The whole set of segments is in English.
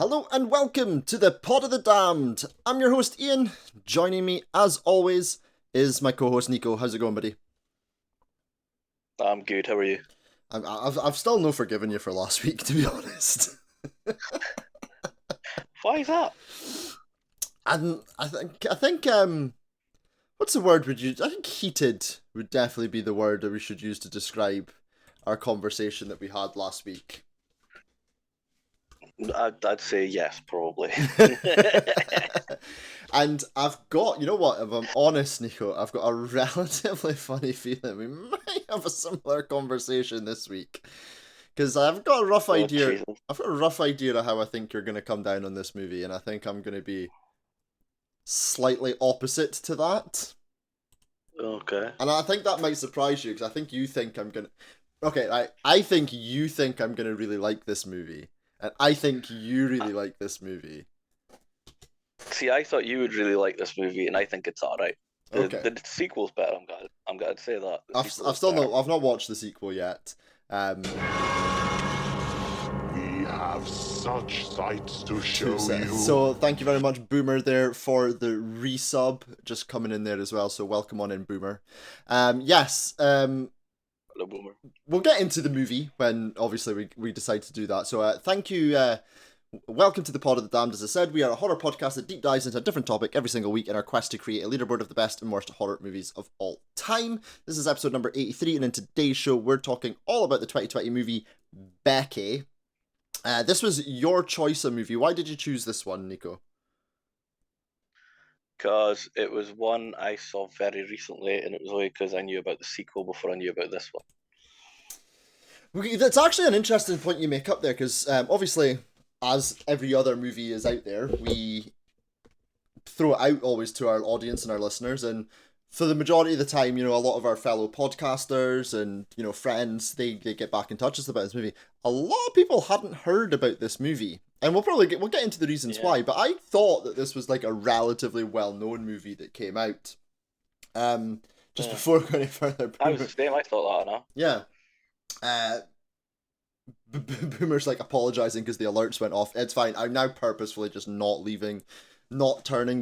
Hello and welcome to the Pod of the Damned. I'm your host Ian. Joining me, as always, is my co-host Nico. How's it going, buddy? I'm good. How are you? I've still no forgiven you for last week, to be honest. Why is that? And I think what's the word would you? I think heated would definitely be the word that we should use to describe our conversation that we had last week. I'd say yes, probably. And I've got, you know what, if I'm honest, Nico, I've got a relatively funny feeling we might have a similar conversation this week. Because I've got a rough idea. Jesus. I've got a rough idea of how I think you're going to come down on this movie, and I think I'm going to be slightly opposite to that. Okay. And I think that might surprise you, because I think you think I'm going to... Okay, I think you think I'm going to really like this movie. And I think you really like this movie. See, I thought you would really like this movie, and I think it's alright. Okay. The sequel's better. I'm glad to say that. I've not watched the sequel yet. We have such sights to show you. So thank you very much, Boomer, there for the resub, just coming in there as well. So welcome on in, Boomer. Yes. Hello, Boomer. We'll get into the movie when obviously we decide to do that. So thank you. Welcome to the Pod of the Damned. As I said, we are a horror podcast that deep dives into a different topic every single week in our quest to create a leaderboard of the best and worst horror movies of all time. This is episode number 83, and in today's show, we're talking all about the 2020 movie Becky. This was your choice of movie. Why did you choose this one, Nico? Because it was one I saw very recently, and it was only because I knew about the sequel before I knew about this one. That's actually an interesting point you make up there, because obviously, as every other movie is out there, we throw it out always to our audience and our listeners, and for the majority of the time, you know, a lot of our fellow podcasters and, you know, friends, they get back in touch with us about this movie. A lot of people hadn't heard about this movie, and we'll get into the reasons why, but I thought that this was like a relatively well-known movie that came out. Before going any further, I was the same. I thought that, yeah. Boomer's like apologizing because the alerts went off. It's fine. I'm now purposefully just not turning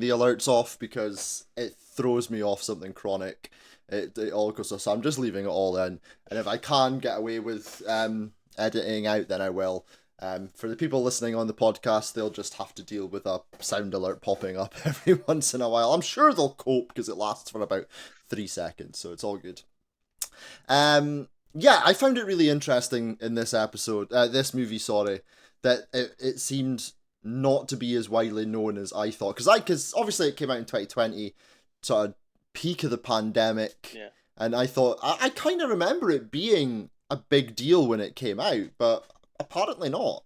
the alerts off because it throws me off something chronic. It all goes off, so I'm just leaving it all in. And if I can get away with editing out, then I will. For the people listening on the podcast, they'll just have to deal with a sound alert popping up every once in a while. I'm sure they'll cope because it lasts for about 3 seconds, so it's all good. Yeah, I found it really interesting in this movie, that it seemed not to be as widely known as I thought. Because obviously it came out in 2020, sort of peak of the pandemic, yeah. And I thought, I kind of remember it being a big deal when it came out, but apparently not.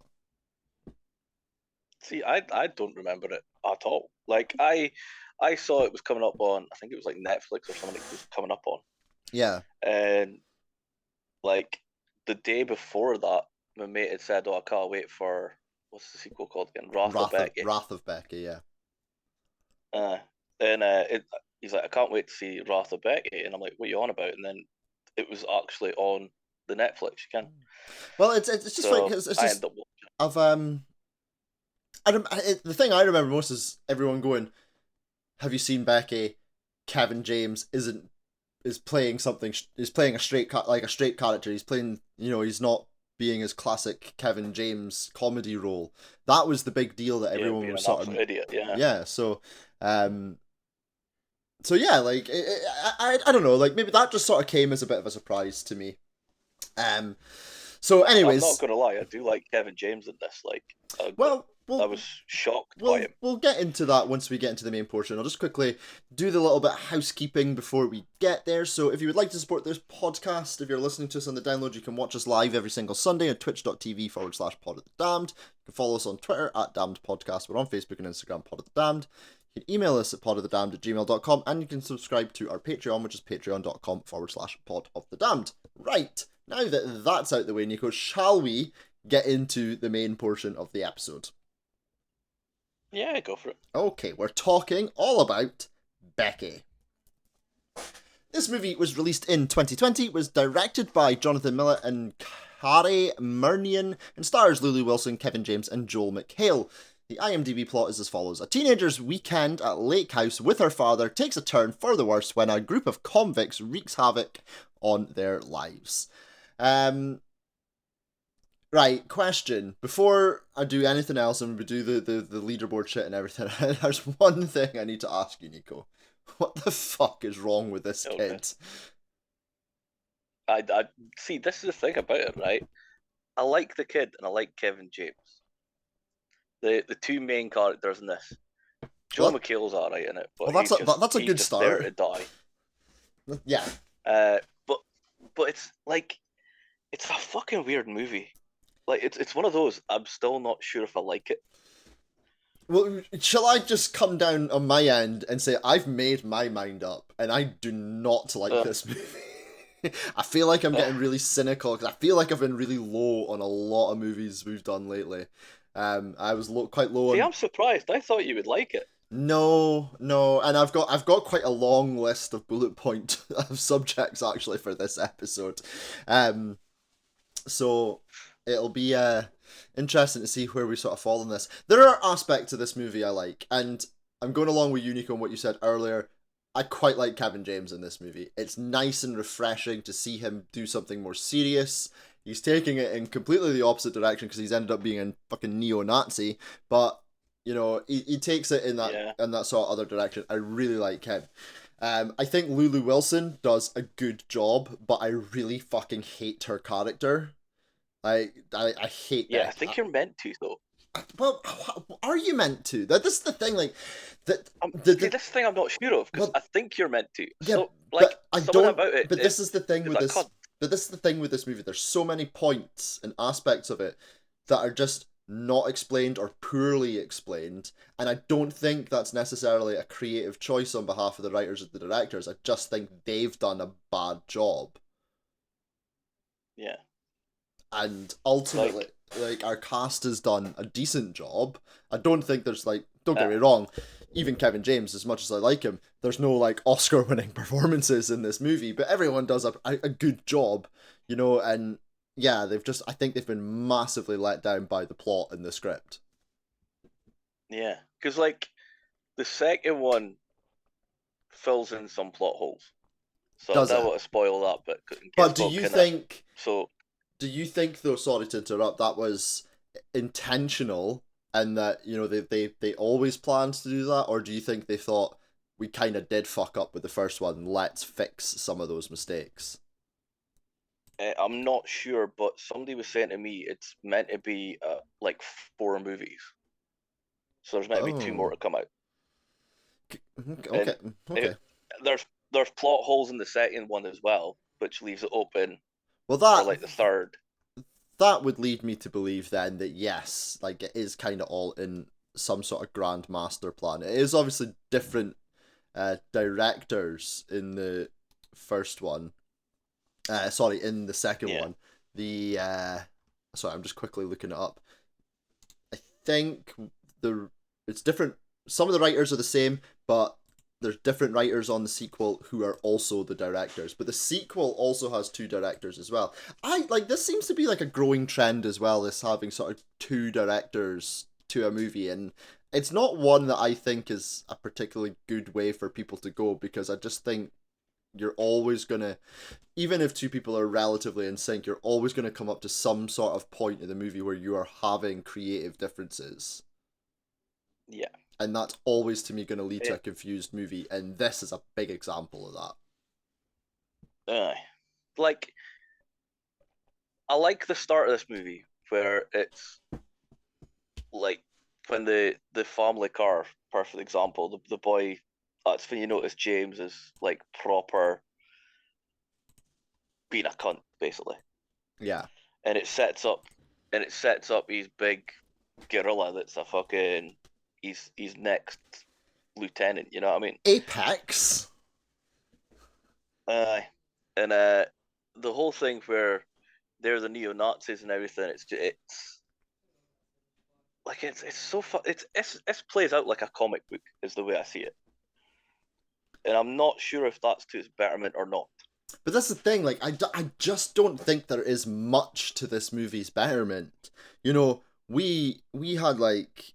See, I don't remember it at all. Like, I saw it was coming up on, I think it was like Netflix or something it was coming up on. Yeah. And like the day before that, my mate had said, "Oh, I can't wait for what's the sequel called again? Wrath of Becky." Wrath of Becky, yeah. He's like, "I can't wait to see Wrath of Becky," and I'm like, "What are you on about?" And then it was actually on the Netflix. You can. Well, it's just So like it's just I ended up watching. the thing I remember most is everyone going, "Have you seen Becky? Kevin James is playing a straight character. He's playing, you know, he's not being his classic Kevin James comedy role." That was the big deal that everyone was sort of idiot. Yeah. Yeah. So yeah, like I don't know, like maybe that just sort of came as a bit of a surprise to me. So anyways, I'm not gonna lie, I do like Kevin James in this. Like, I was shocked by him. We'll get into that once we get into the main portion. I'll just quickly do the little bit of housekeeping before we get there. So if you would like to support this podcast, if you're listening to us on the download, you can watch us live every single Sunday on twitch.tv/podofthedamned. You can follow us on Twitter @damnedpodcast. We're on Facebook and Instagram, Pod of the Damned. You can email us at podofthedamned@gmail.com, and you can subscribe to our Patreon, which is patreon.com/podofthedamned. Right, now that that's out the way, Nico, shall we get into the main portion of the episode? Yeah, go for it. Okay, we're talking all about Becky. This movie was released in 2020, was directed by Jonathan Miller and Carey Murnian, and stars Lulu Wilson, Kevin James, and Joel McHale. The IMDb plot is as follows. A teenager's weekend at Lake House with her father takes a turn for the worse when a group of convicts wreaks havoc on their lives. Right, question. Before I do anything else and we do the leaderboard shit and everything, there's one thing I need to ask you, Nico. What the fuck is wrong with this kid? I see, this is the thing about it, right? I like the kid and I like Kevin James. The two main characters in this. Joel McHale's alright in it, but that's a good start. There to die. Yeah. But it's like, it's a fucking weird movie. Like, it's one of those, I'm still not sure if I like it. Well, shall I just come down on my end and say I've made my mind up and I do not like this movie? I feel like I'm getting really cynical because I feel like I've been really low on a lot of movies we've done lately. I was quite low on... See, I'm surprised. I thought you would like it. No, and I've got quite a long list of bullet point of subjects actually for this episode. So it'll be interesting to see where we sort of fall in this. There are aspects of this movie I like, and I'm going along with Unico on what you said earlier. I quite like Kevin James in this movie. It's nice and refreshing to see him do something more serious. He's taking it in completely the opposite direction because he's ended up being a fucking neo-Nazi, but you know, he takes it in that sort of other direction. I really like him. I think Lulu Wilson does a good job, but I really fucking hate her character. I hate that. Yeah, I think you're meant to, though. Well, are you meant to? This is the thing, like... this thing I'm not sure of, because I think you're meant to. Yeah, so, like, but I something don't... about it but this is the thing with this... Cunt. But this is the thing with this movie. There's so many points and aspects of it that are just not explained or poorly explained, and I don't think that's necessarily a creative choice on behalf of the writers or the directors. I just think they've done a bad job. Yeah. And ultimately, like our cast has done a decent job. I don't think there's like, don't get me wrong, even Kevin James, as much as I like him, there's no like Oscar-winning performances in this movie, but everyone does a good job, you know, and yeah, I think they've been massively let down by the plot and the script. Yeah, because like the second one fills in some plot holes, so I don't want to spoil that. But do you think? So, do you think though? Sorry to interrupt. That was intentional, and that you know they always planned to do that, or do you think they thought we kind of did fuck up with the first one? Let's fix some of those mistakes. I'm not sure, but somebody was saying to me it's meant to be like 4 movies. So there's meant to be 2 more to come out. Okay. There's plot holes in the second one as well, which leaves it open for like the third. That would lead me to believe then that yes, like it is kind of all in some sort of grand master plan. It is obviously different directors in the first one. In the second one. Sorry, I'm just quickly looking it up. I think it's different. Some of the writers are the same, but there's different writers on the sequel who are also the directors. But the sequel also has 2 directors as well. This seems to be like a growing trend as well, this having sort of 2 directors to a movie, and it's not one that I think is a particularly good way for people to go, because I just think you're always gonna, even if 2 people are relatively in sync, you're always gonna come up to some sort of point in the movie where you are having creative differences. Yeah. And that's always, to me, gonna lead to a confused movie, and this is a big example of that. Like, I like the start of this movie, where it's, like, when the family car, perfect example, the boy, that's when you notice James is like proper being a cunt, basically. Yeah. And it sets up his big gorilla that's a fucking he's next lieutenant, you know what I mean? Apex. And the whole thing where they're the neo-Nazis and everything, it's so fun. It plays out like a comic book, is the way I see it. And I'm not sure if that's to its betterment or not. But that's the thing, like, I just don't think there is much to this movie's betterment. You know, we had, like,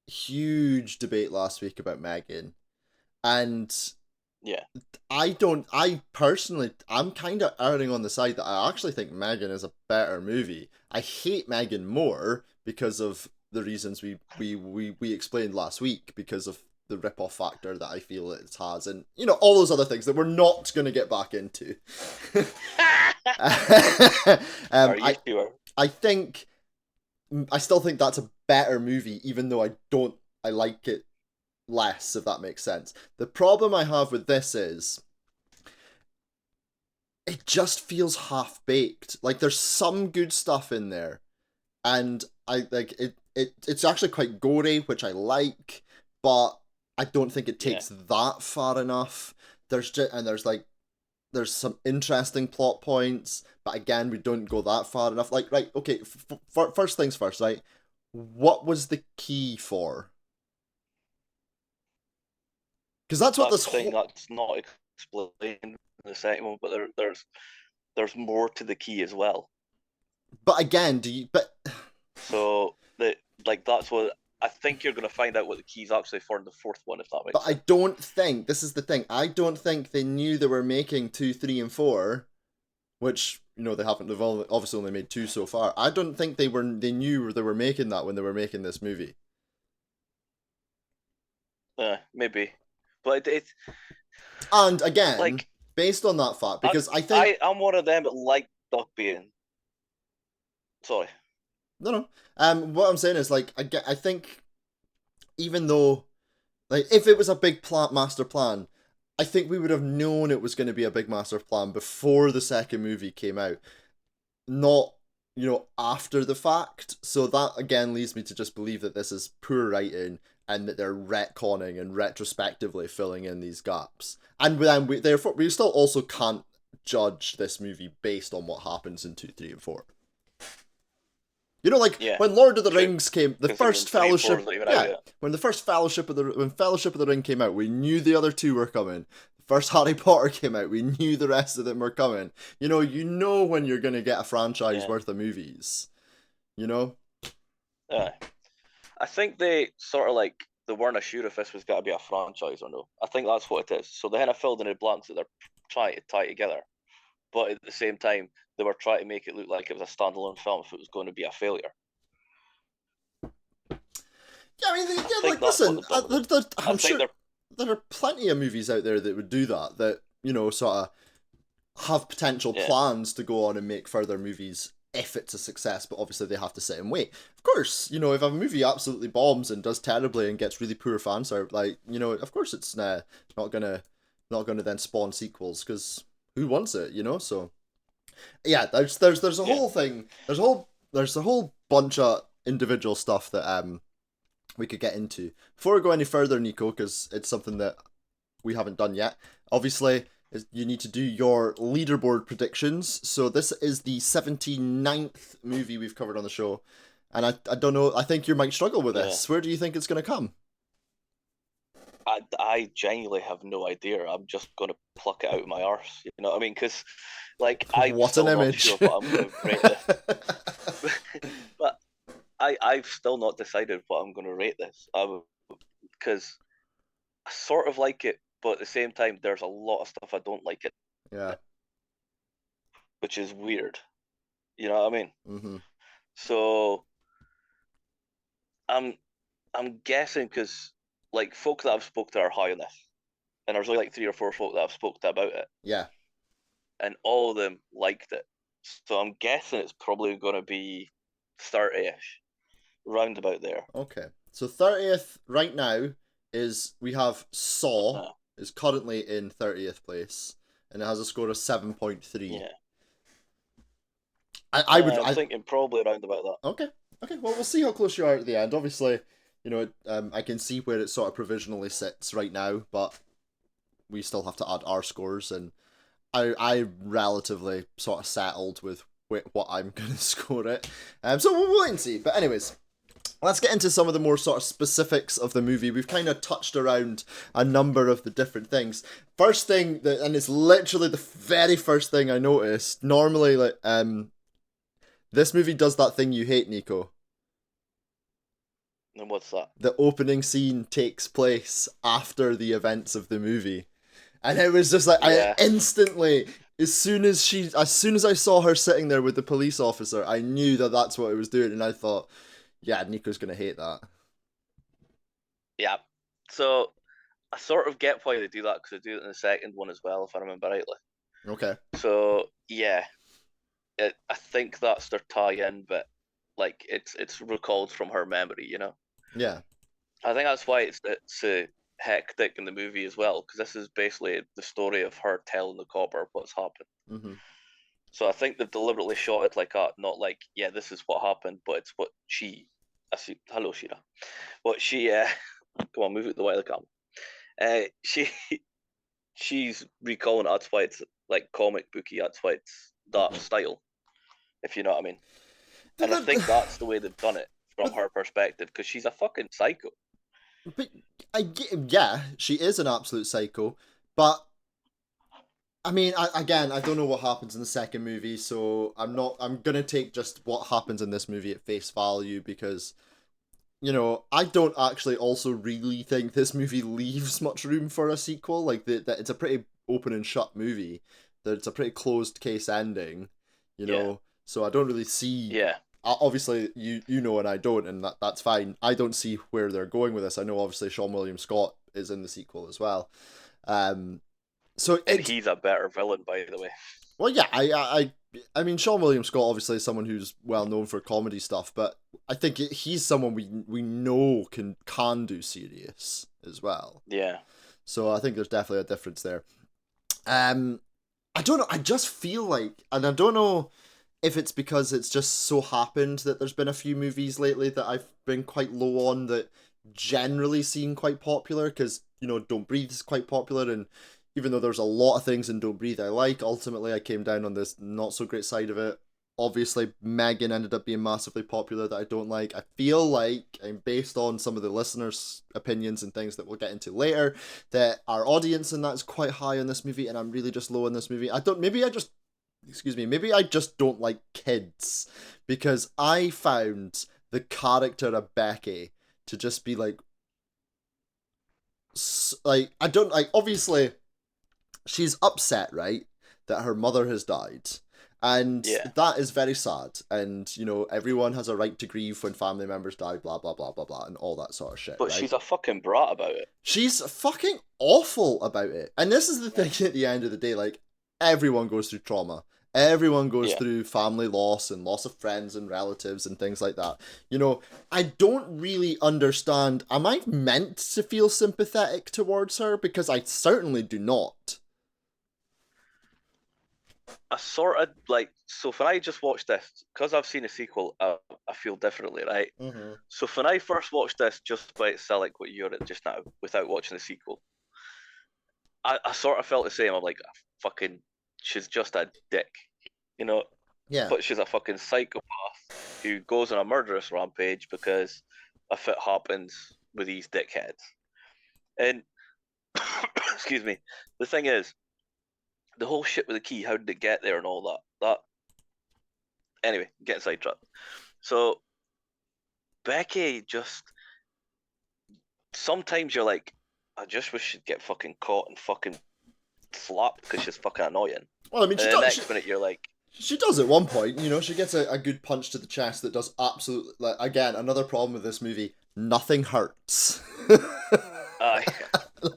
huge debate last week about Megan, and Yeah. I personally, I'm kind of erring on the side that I actually think Megan is a better movie. I hate Megan more because of the reasons we explained last week, because of the rip-off factor that I feel it has, and all those other things that we're not going to get back into. Are you sure? I think I still think that's a better movie, even though I like it less, if that makes sense. The problem I have with this is it just feels half baked. Like, there's some good stuff in there, and I like it. It's actually quite gory, which I like, but I don't think it takes that far enough. There's some interesting plot points, but again, we don't go that far enough. Like, right, okay, first things first, right? What was the key for? Because that's what this thing that's not explained in the second one, but there's more to the key as well. But again, so that's what I think you're going to find out what the key's actually for in the fourth one, if that makes sense. But I don't think, this is the thing, I don't think they knew they were making 2, 3, and 4, which, they haven't, they've obviously only made 2 so far. I don't think they knew they were making that when they were making this movie. Maybe. But it's... And again, based on that fact, because I'm one of them that like duck being... Sorry. No. What I'm saying is, I think, even though, if it was a big master plan, I think we would have known it was going to be a big master plan before the second movie came out, not, after the fact. So that, again, leads me to just believe that this is poor writing, and that they're retconning and retrospectively filling in these gaps. And then therefore, we still also can't judge this movie based on what happens in 2, 3, and 4. When Lord of the Rings came, the first Fellowship, when Fellowship of the Ring came out, we knew the other 2 were coming. The first Harry Potter came out, we knew the rest of them were coming. You know when you're gonna get a franchise worth of movies. Yeah. I think they sort of they weren't sure if this was going to be a franchise or no. I think that's what it is. So they kind of filled in the blanks that they're trying to tie together. But at the same time, they were trying to make it look like it was a standalone film if it was going to be a failure. Yeah, I mean, listen, I'm sure there are plenty of movies out there that would do that, sort of have potential plans to go on and make further movies if it's a success, but obviously they have to sit and wait. Of course, if a movie absolutely bombs and does terribly and gets really poor fan service, of course it's not gonna then spawn sequels, because who wants it, So yeah, there's a whole thing, there's a whole bunch of individual stuff that we could get into. Before we go any further, Nico, because it's something that we haven't done yet, obviously you need to do your leaderboard predictions. So this is the 79th movie we've covered on the show, and I don't know, I think you might struggle with this. Where do you think it's going to come? I genuinely have no idea. I'm just going to pluck it out of my arse. You know what I mean? Because, I'm what still an image. not sure what I'm going to rate this. But I've still not decided what I'm going to rate this. Because I sort of like it, but at the same time, there's a lot of stuff I don't like it. Yeah. Which is weird. You know what I mean? Mm-hmm. So I'm guessing because folk that I've spoke to are high on this, and there's only 3 or 4 folk that I've spoke to about it. Yeah. And all of them liked it. So I'm guessing it's probably going to be 30-ish, round about there. Okay. So 30th right now is, we have Saw is currently in 30th place, and it has a score of 7.3. Yeah. I'm thinking probably around about that. Okay. Well, we'll see how close you are at the end. Obviously, I can see where it sort of provisionally sits right now, but we still have to add our scores, and I relatively sort of settled with what I'm going to score it. So we'll wait and see. But anyways, let's get into some of the more sort of specifics of the movie. We've kind of touched around a number of the different things. First thing, and it's literally the very first thing I noticed, normally, this movie does that thing you hate, Nico. And what's that? The opening scene takes place after the events of the movie. And it was just like, Yeah. I instantly, as soon as I saw her sitting there with the police officer, I knew that that's what it was doing. And I thought, yeah, Nico's going to hate that. Yeah. So I sort of get why they do that, because they do it in the second one as well, if I remember rightly. Okay. So yeah, I think that's their tie-in, but like it's recalled from her memory, you know. Yeah. I think that's why it's hectic in the movie as well, because this is basically the story of her telling the copper what's happened. Mm-hmm. So I think they've deliberately shot it like that, not like, yeah, this is what happened, but it's what she. Hello, Shira. What she. Come on, move it the way of the camera. She's recalling it. That's why it's like comic booky. That's why it's that style, if you know what I mean. And I think that's the way they've done it from her perspective, because she's a fucking psycho. But yeah, she is an absolute psycho. But I mean, I don't know what happens in the second movie, so I'm gonna take just what happens in this movie at face value, because, you know, I don't actually also really think this movie leaves much room for a sequel. Like, that it's a pretty open and shut movie. That it's a pretty closed case ending, you know. So I don't really see. Yeah. Obviously, you know, and I don't, and that's fine. I don't see where they're going with this. I know, obviously, Sean William Scott is in the sequel as well. So and he's a better villain, by the way. Well, yeah, I mean, Sean William Scott obviously is someone who's well known for comedy stuff, but I think he's someone we know can do serious as well. Yeah. So I think there's definitely a difference there. I don't know. I just feel like, and I don't know if it's because it's just so happened that there's been a few movies lately that I've been quite low on that generally seem quite popular, because, you know, Don't Breathe is quite popular, and even though there's a lot of things in Don't Breathe I like, ultimately I came down on this not so great side of it. Obviously, Megan ended up being massively popular that I don't like. I feel like, and based on some of the listeners' opinions and things that we'll get into later, that our audience in that is quite high on this movie, and I'm really just low on this movie. Maybe I just don't like kids, because I found the character of Becky to just be like, I don't like, obviously, she's upset, right, that her mother has died. And that is very sad. And, you know, everyone has a right to grieve when family members die, blah, blah, blah, blah, blah, and all that sort of shit, But right? she's a fucking brat about it. She's fucking awful about it. And this is the thing at the end of the day, like, everyone goes through trauma. Everyone goes through family loss and loss of friends and relatives and things like that. You know, I don't really understand. Am I meant to feel sympathetic towards her? Because I certainly do not. I sort of like, so when I just watched this, because I've seen a sequel, I feel differently, right? Mm-hmm. So when I first watched this, just by itself, like what you're at just now, without watching the sequel, I sort of felt the same. I'm like, fucking, she's just a dick, you know? Yeah. But she's a fucking psychopath who goes on a murderous rampage because if it happens with these dickheads. And, excuse me, the thing is, the whole shit with the key, how did it get there and all that. Anyway, getting sidetracked. So, Becky just, sometimes you're like, I just wish she'd get fucking caught and fucking slapped because she's fucking annoying. Well, I mean, the next minute you're like, she does at one point, you know, she gets a good punch to the chest that does absolutely, like, again, another problem with this movie, nothing hurts.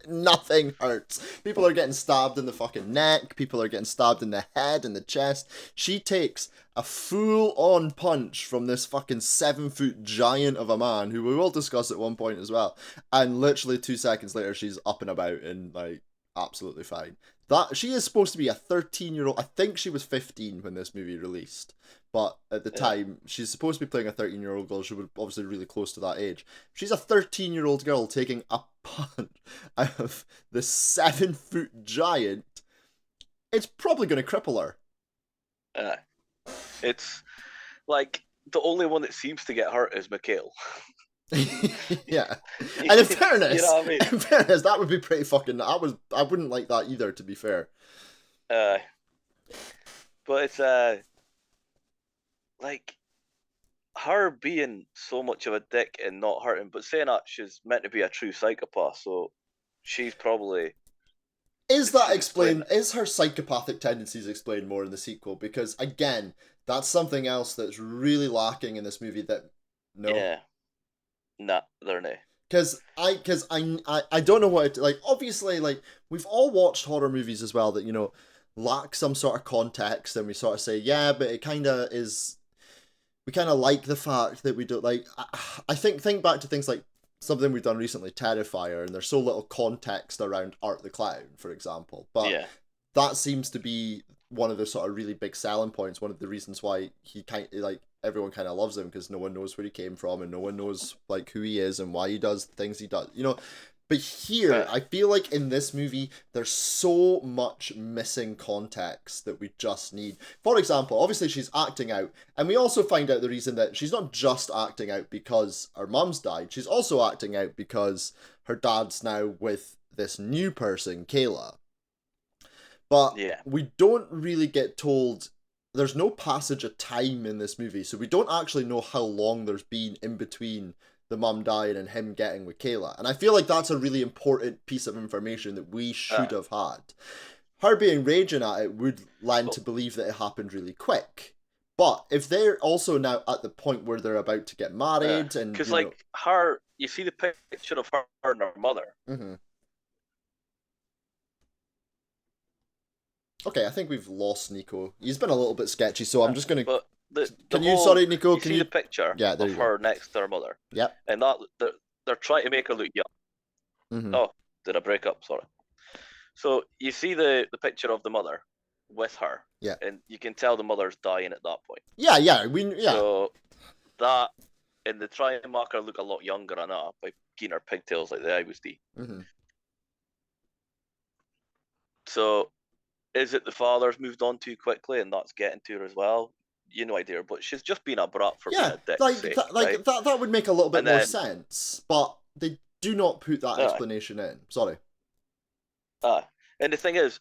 Nothing hurts. People are getting stabbed in the fucking neck, people are getting stabbed in the head and the chest. She takes a full-on punch from this fucking 7-foot giant of a man, who we will discuss at one point as well, and literally 2 seconds later she's up and about and, like, absolutely fine. That she is supposed to be a 13-year-old. I think she was 15 when this movie released, but at the time she's supposed to be playing a 13-year-old girl. She was obviously really close to that age. She's a 13-year-old girl taking a punch out of the 7-foot giant. It's probably going to cripple her. It's like the only one that seems to get hurt is Mikhail. Yeah, and in fairness, you know what I mean? In fairness, that would be pretty fucking. I wouldn't like that either, to be fair. But it's like, her being so much of a dick and not hurting, but saying that she's meant to be a true psychopath, so she's probably Is that she's explained? explaining Is her psychopathic tendencies explained more in the sequel? Because again, that's something else that's really lacking in this movie. That no, Yeah, nah, they're not. I don't know what it, like. Obviously, like we've all watched horror movies as well that lack some sort of context, and we sort of say, yeah, but it kind of is. We kind of like the fact that we don't like. I think back to things like something we've done recently, Terrifier, and there's so little context around Art the Clown, for example. But Yeah, that seems to be one of the sort of really big selling points. One of the reasons why he everyone kind of loves him, because no one knows where he came from and no one knows like who he is and why he does things he does. But here, I feel like in this movie, there's so much missing context that we just need. For example, obviously she's acting out, and we also find out the reason that she's not just acting out because her mum's died. She's also acting out because her dad's now with this new person, Kayla. But yeah, we don't really get told. There's no passage of time in this movie, so we don't actually know how long there's been in between the mum dying and him getting with Kayla. And I feel like that's a really important piece of information that we should have had. Her being raging at it would lend to believe that it happened really quick. But if they're also now at the point where they're about to get married and because like her, you see the picture of her and her mother. Mm-hmm. Okay, I think we've lost Nico. He's been a little bit sketchy, so I'm just gonna. But Sorry, Nico. You see the picture of her next to her mother. Yep. And that they're trying to make her look young. Mm-hmm. Oh, did I break up? Sorry. So you see the picture of the mother with her. Yeah. And you can tell the mother's dying at that point. Yeah. So that, and they try and make her look a lot younger than that by getting her pigtails like the Irish D. Mm-hmm. So is it the father's moved on too quickly and that's getting to her as well? You no idea, but she's just been a brat for being a dick. Right? That would make a little bit more sense, but they do not put that explanation in. Sorry. And the thing is,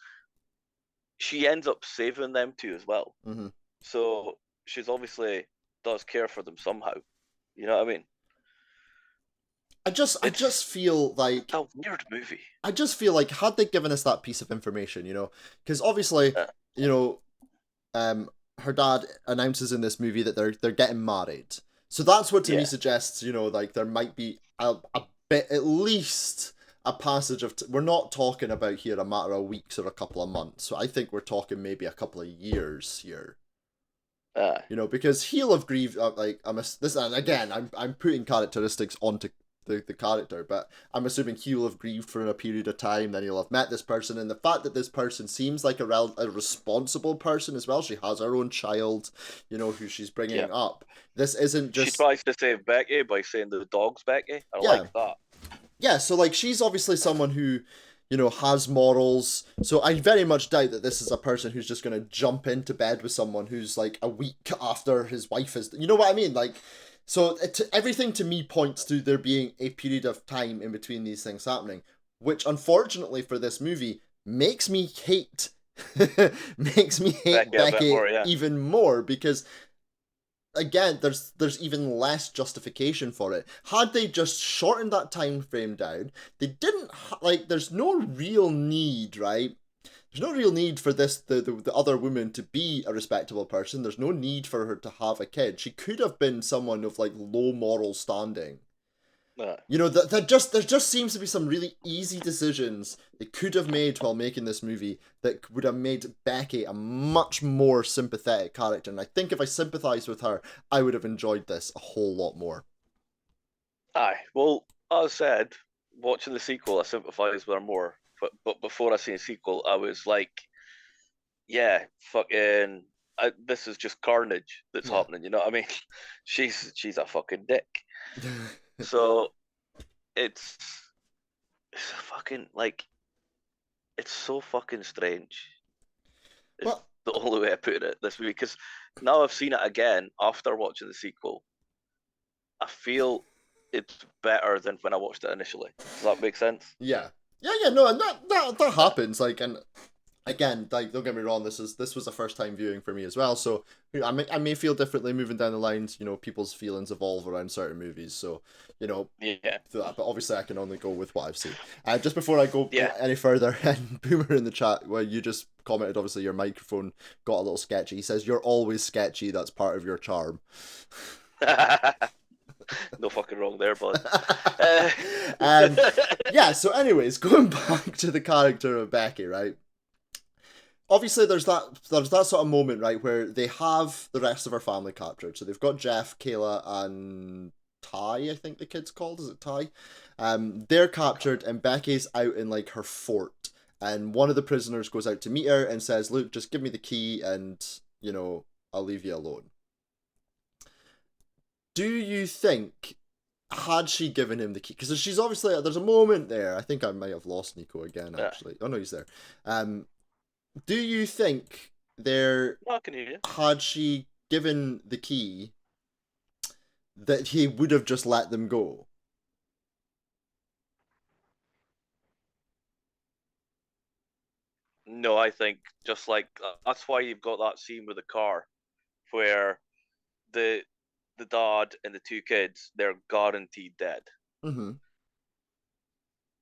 she ends up saving them too as well. Mm-hmm. So she's obviously does care for them somehow. You know what I mean? I just feel like it's a weird movie. I just feel like had they given us that piece of information, because obviously, her dad announces in this movie that they're getting married. So that's what to me suggests, like there might be a bit, at least a passage of. We're not talking about here a matter of weeks or a couple of months. So I think we're talking maybe a couple of years here. Because he'll have grieved. And again, I'm putting characteristics onto the character, but I'm assuming he'll have grieved for a period of time, then he'll have met this person, and the fact that this person seems like a responsible person as well. She has her own child, who she's bringing up. This isn't just... She tries to save Becky by saying the dog's Becky. I like that. Yeah, so like she's obviously someone who, has morals. So I very much doubt that this is a person who's just going to jump into bed with someone who's like a week after his wife is... You know what I mean? Like... So everything to me points to there being a period of time in between these things happening, which unfortunately for this movie makes me hate Becky even more, because again there's even less justification for it. Had they just shortened that time frame down, they didn't there's no real need, right? There's no real need for the other woman to be a respectable person. There's no need for her to have a kid. She could have been someone of like low moral standing. There just seems to be some really easy decisions they could have made while making this movie that would have made Becky a much more sympathetic character. And I think if I sympathised with her, I would have enjoyed this a whole lot more. Well, as I said, watching the sequel, I sympathise with her more. But before I seen the sequel, I was like, yeah, fucking, this is just carnage that's happening. You know what I mean? She's a fucking dick. So it's fucking like, it's so fucking strange. It's the only way I put it, this movie, because now I've seen it again after watching the sequel. I feel it's better than when I watched it initially. Does that make sense? Yeah, no, and that happens. Like, and again, like, don't get me wrong, this was a first time viewing for me as well, so I may feel differently moving down the lines. People's feelings evolve around certain movies, so Yeah. but obviously I can only go with what I've seen. Just before I go Yeah. any further, and Boomer in the chat, where you just commented, obviously your microphone got a little sketchy. He says, "You're always sketchy, that's part of your charm." No fucking wrong there, bud. Yeah, so anyways, going back to the character of Becky, right? Obviously there's that sort of moment, right, where they have the rest of her family captured. So they've got Jeff, Kayla, and Ty, I think the kid's called. Is it Ty? They're captured, and Becky's out in like her fort, and one of the prisoners goes out to meet her and says, "Look, just give me the key, and I'll leave you alone." Do you think, had she given him the key, because she's obviously, there's a moment there, I think I might have lost Nico again, actually. Oh no, he's there. Do you think there, I can hear you. had she given the key, that he would have just let them go? No, I think just like that's why you've got that scene with the car, where the dad and the two kids, they're guaranteed dead. Mm-hmm.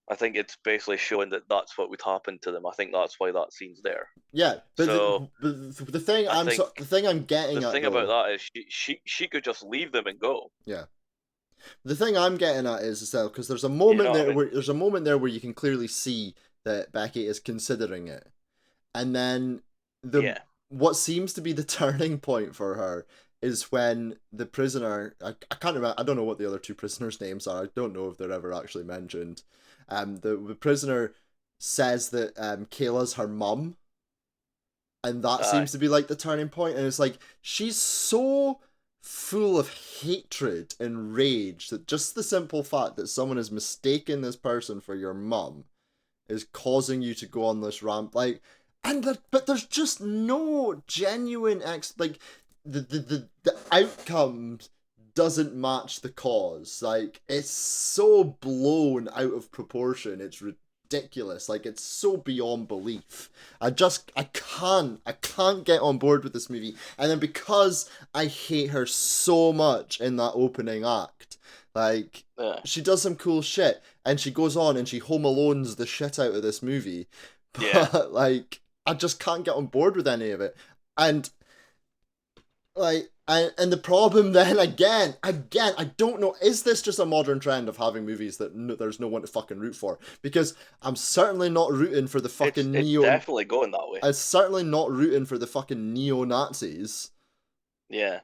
I think it's basically showing that that's what would happen to them. I think that's why that scene's there. Yeah, but So, the thing I I'm think the thing I'm getting the at, thing though, about that is she could just leave them and go. yeah, the thing I'm getting at is that, because there's a You moment know what I there mean? where you can clearly see that Becky is considering it, and then Yeah. what seems to be the turning point for her is when the prisoner, I can't remember, I don't know what the other two prisoners' names are. I don't know if they're ever actually mentioned. The prisoner says that Kayla's her mum, and that seems to be like the turning point. And it's like, she's so full of hatred and rage that just the simple fact that someone is mistaken this person for your mum is causing you to go on this ramp, like, but there's just no genuine like the outcome doesn't match the cause. Like, it's so blown out of proportion, it's ridiculous. Like, it's so beyond belief. I can't get on board with this movie. And then because I hate her so much in that opening act, like, she does some cool shit, and she goes on and she Home Alones the shit out of this movie. But, like, I just can't get on board with any of it. And, like, and the problem then, again, I don't know, is this just a modern trend of having movies that there's no one to fucking root for? Because I'm certainly not rooting for the fucking it's definitely going that way. I'm certainly not rooting for the fucking neo-Nazis. Yeah.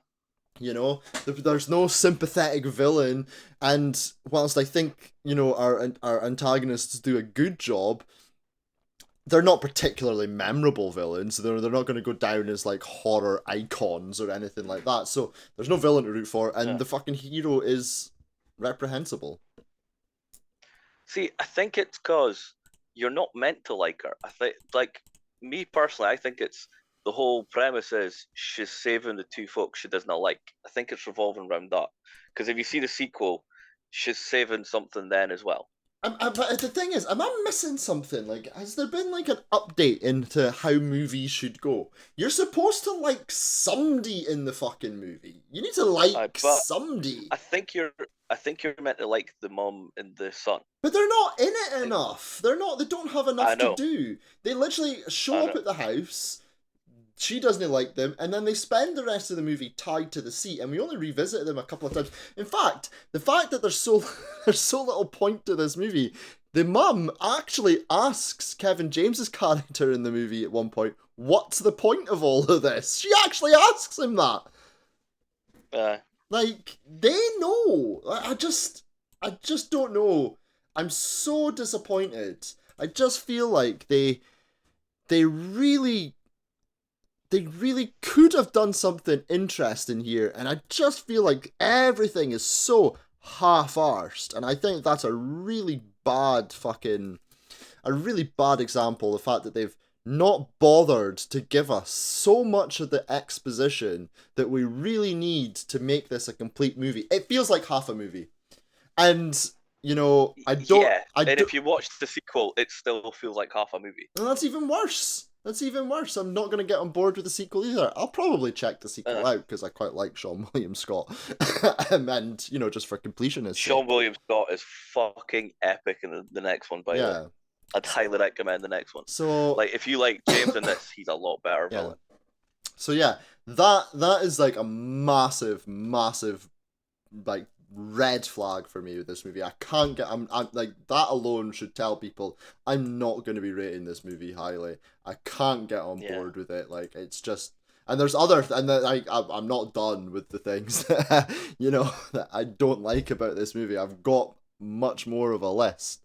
There's no sympathetic villain, and whilst I think, our antagonists do a good job, they're not particularly memorable villains. They're not going to go down as like horror icons or anything like that. So there's no villain to root for, and the fucking hero is reprehensible. See, I think it's because you're not meant to like her. I think, like, me personally, I think it's the whole premise is she's saving the two folks she does not like. I think it's revolving around that. Because if you see the sequel, she's saving something then as well. But the thing is, am I missing something? Like, has there been like an update into how movies should go? You're supposed to like somebody in the fucking movie. You need to like somebody. I think you're meant to like the mom and the son. But they're not in it enough. They don't have enough to do. They literally show up at the house. She doesn't like them, and then they spend the rest of the movie tied to the seat, and we only revisit them a couple of times. In fact, the fact that there's so little point to this movie, the mum actually asks Kevin James's character in the movie at one point, "What's the point of all of this?" She actually asks him that. Like, they know. I just don't know. I'm so disappointed. I just feel like they really could have done something interesting here, and I just feel like everything is so half-arsed, and I think that's a really bad example of the fact that they've not bothered to give us so much of the exposition that we really need to make this a complete movie. It feels like half a movie. And, I don't... if you watch the sequel, it still feels like half a movie. And that's even worse. That's even worse. I'm not going to get on board with the sequel either. I'll probably check the sequel out because I quite like Sean William Scott. And, you know, just for completionist Sean sake. William Scott is fucking epic in the next one, by the way. Yeah. I'd highly recommend the next one. So, Like, if you like James in this, he's a lot better yeah. villain. So, yeah, that is like a massive, massive, like, red flag for me with this movie. I can't get. I'm like, that alone should tell people I'm not going to be rating this movie highly. I can't get on board with it. Like, it's just. And there's other, and then I'm not done with the things you know, that I don't like about this movie. I've got much more of a list.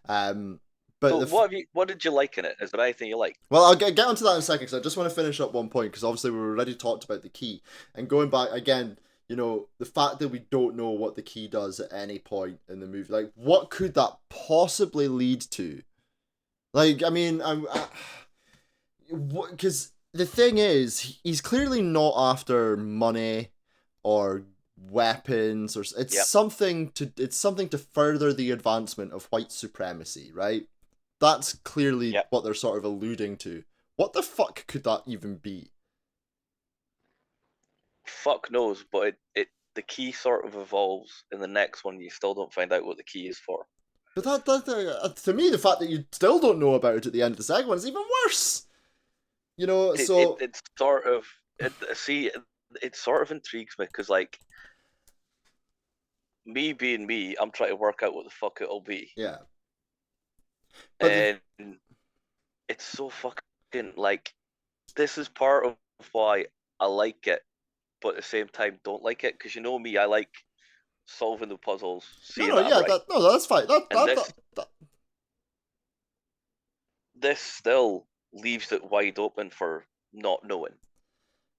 But so what did you like in it? Is there anything you like? Well, I'll get onto that in a second, because I just want to finish up one point, because obviously we already talked about the key. And going back again, you know, the fact that we don't know what the key does at any point in the movie, like, what could that possibly lead to? Like, I mean, because the thing is, he's clearly not after money or weapons, or it's something to further the advancement of white supremacy, right? That's clearly what they're sort of alluding to. What the fuck could that even be? Fuck knows, but the key sort of evolves in the next one. You still don't find out what the key is for. But that to me, the fact that you still don't know about it at the end of the second one is even worse. You know, it's sort of it sort of intrigues me, because, like, me being me, I'm trying to work out what the fuck it'll be. Yeah. But and it's so fucking, like, this is part of why I like it, but at the same time don't like it, because you know me, I like solving the puzzles. That's fine. This still leaves it wide open for not knowing.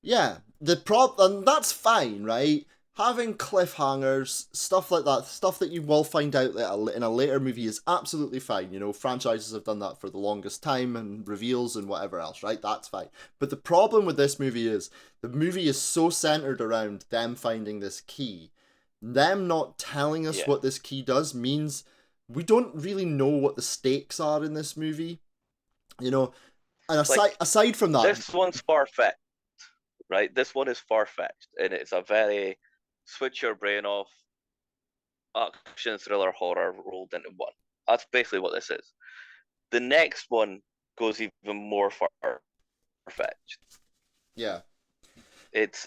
Yeah, and that's fine, right? Having cliffhangers, stuff like that, stuff that you will find out in a later movie is absolutely fine. You know, franchises have done that for the longest time, and reveals and whatever else, right? That's fine. But the problem with this movie is, the movie is so centered around them finding this key. Them not telling us what this key does means we don't really know what the stakes are in this movie. You know, and aside from that, this one's far-fetched, right? This one is far-fetched, and it's a very switch your brain off action thriller horror rolled into one. That's basically what this is. The next one goes even more far-fetched. Yeah. It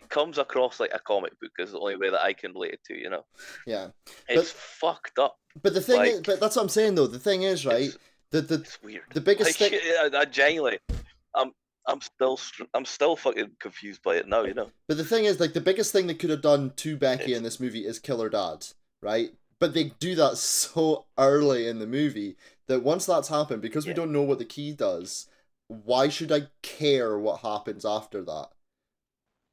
comes across like a comic book is the only way that I can relate it to, you know. Yeah. It's fucked up. But the thing is, but that's what I'm saying though. The thing is, right? It's weird. The biggest thing. I genuinely, I'm still fucking confused by it now, you know. But the thing is, like, the biggest thing they could have done to Becky in this movie is kill her dad, right? But they do that so early in the movie that once that's happened, because we don't know what the key does, why should I care what happens after that?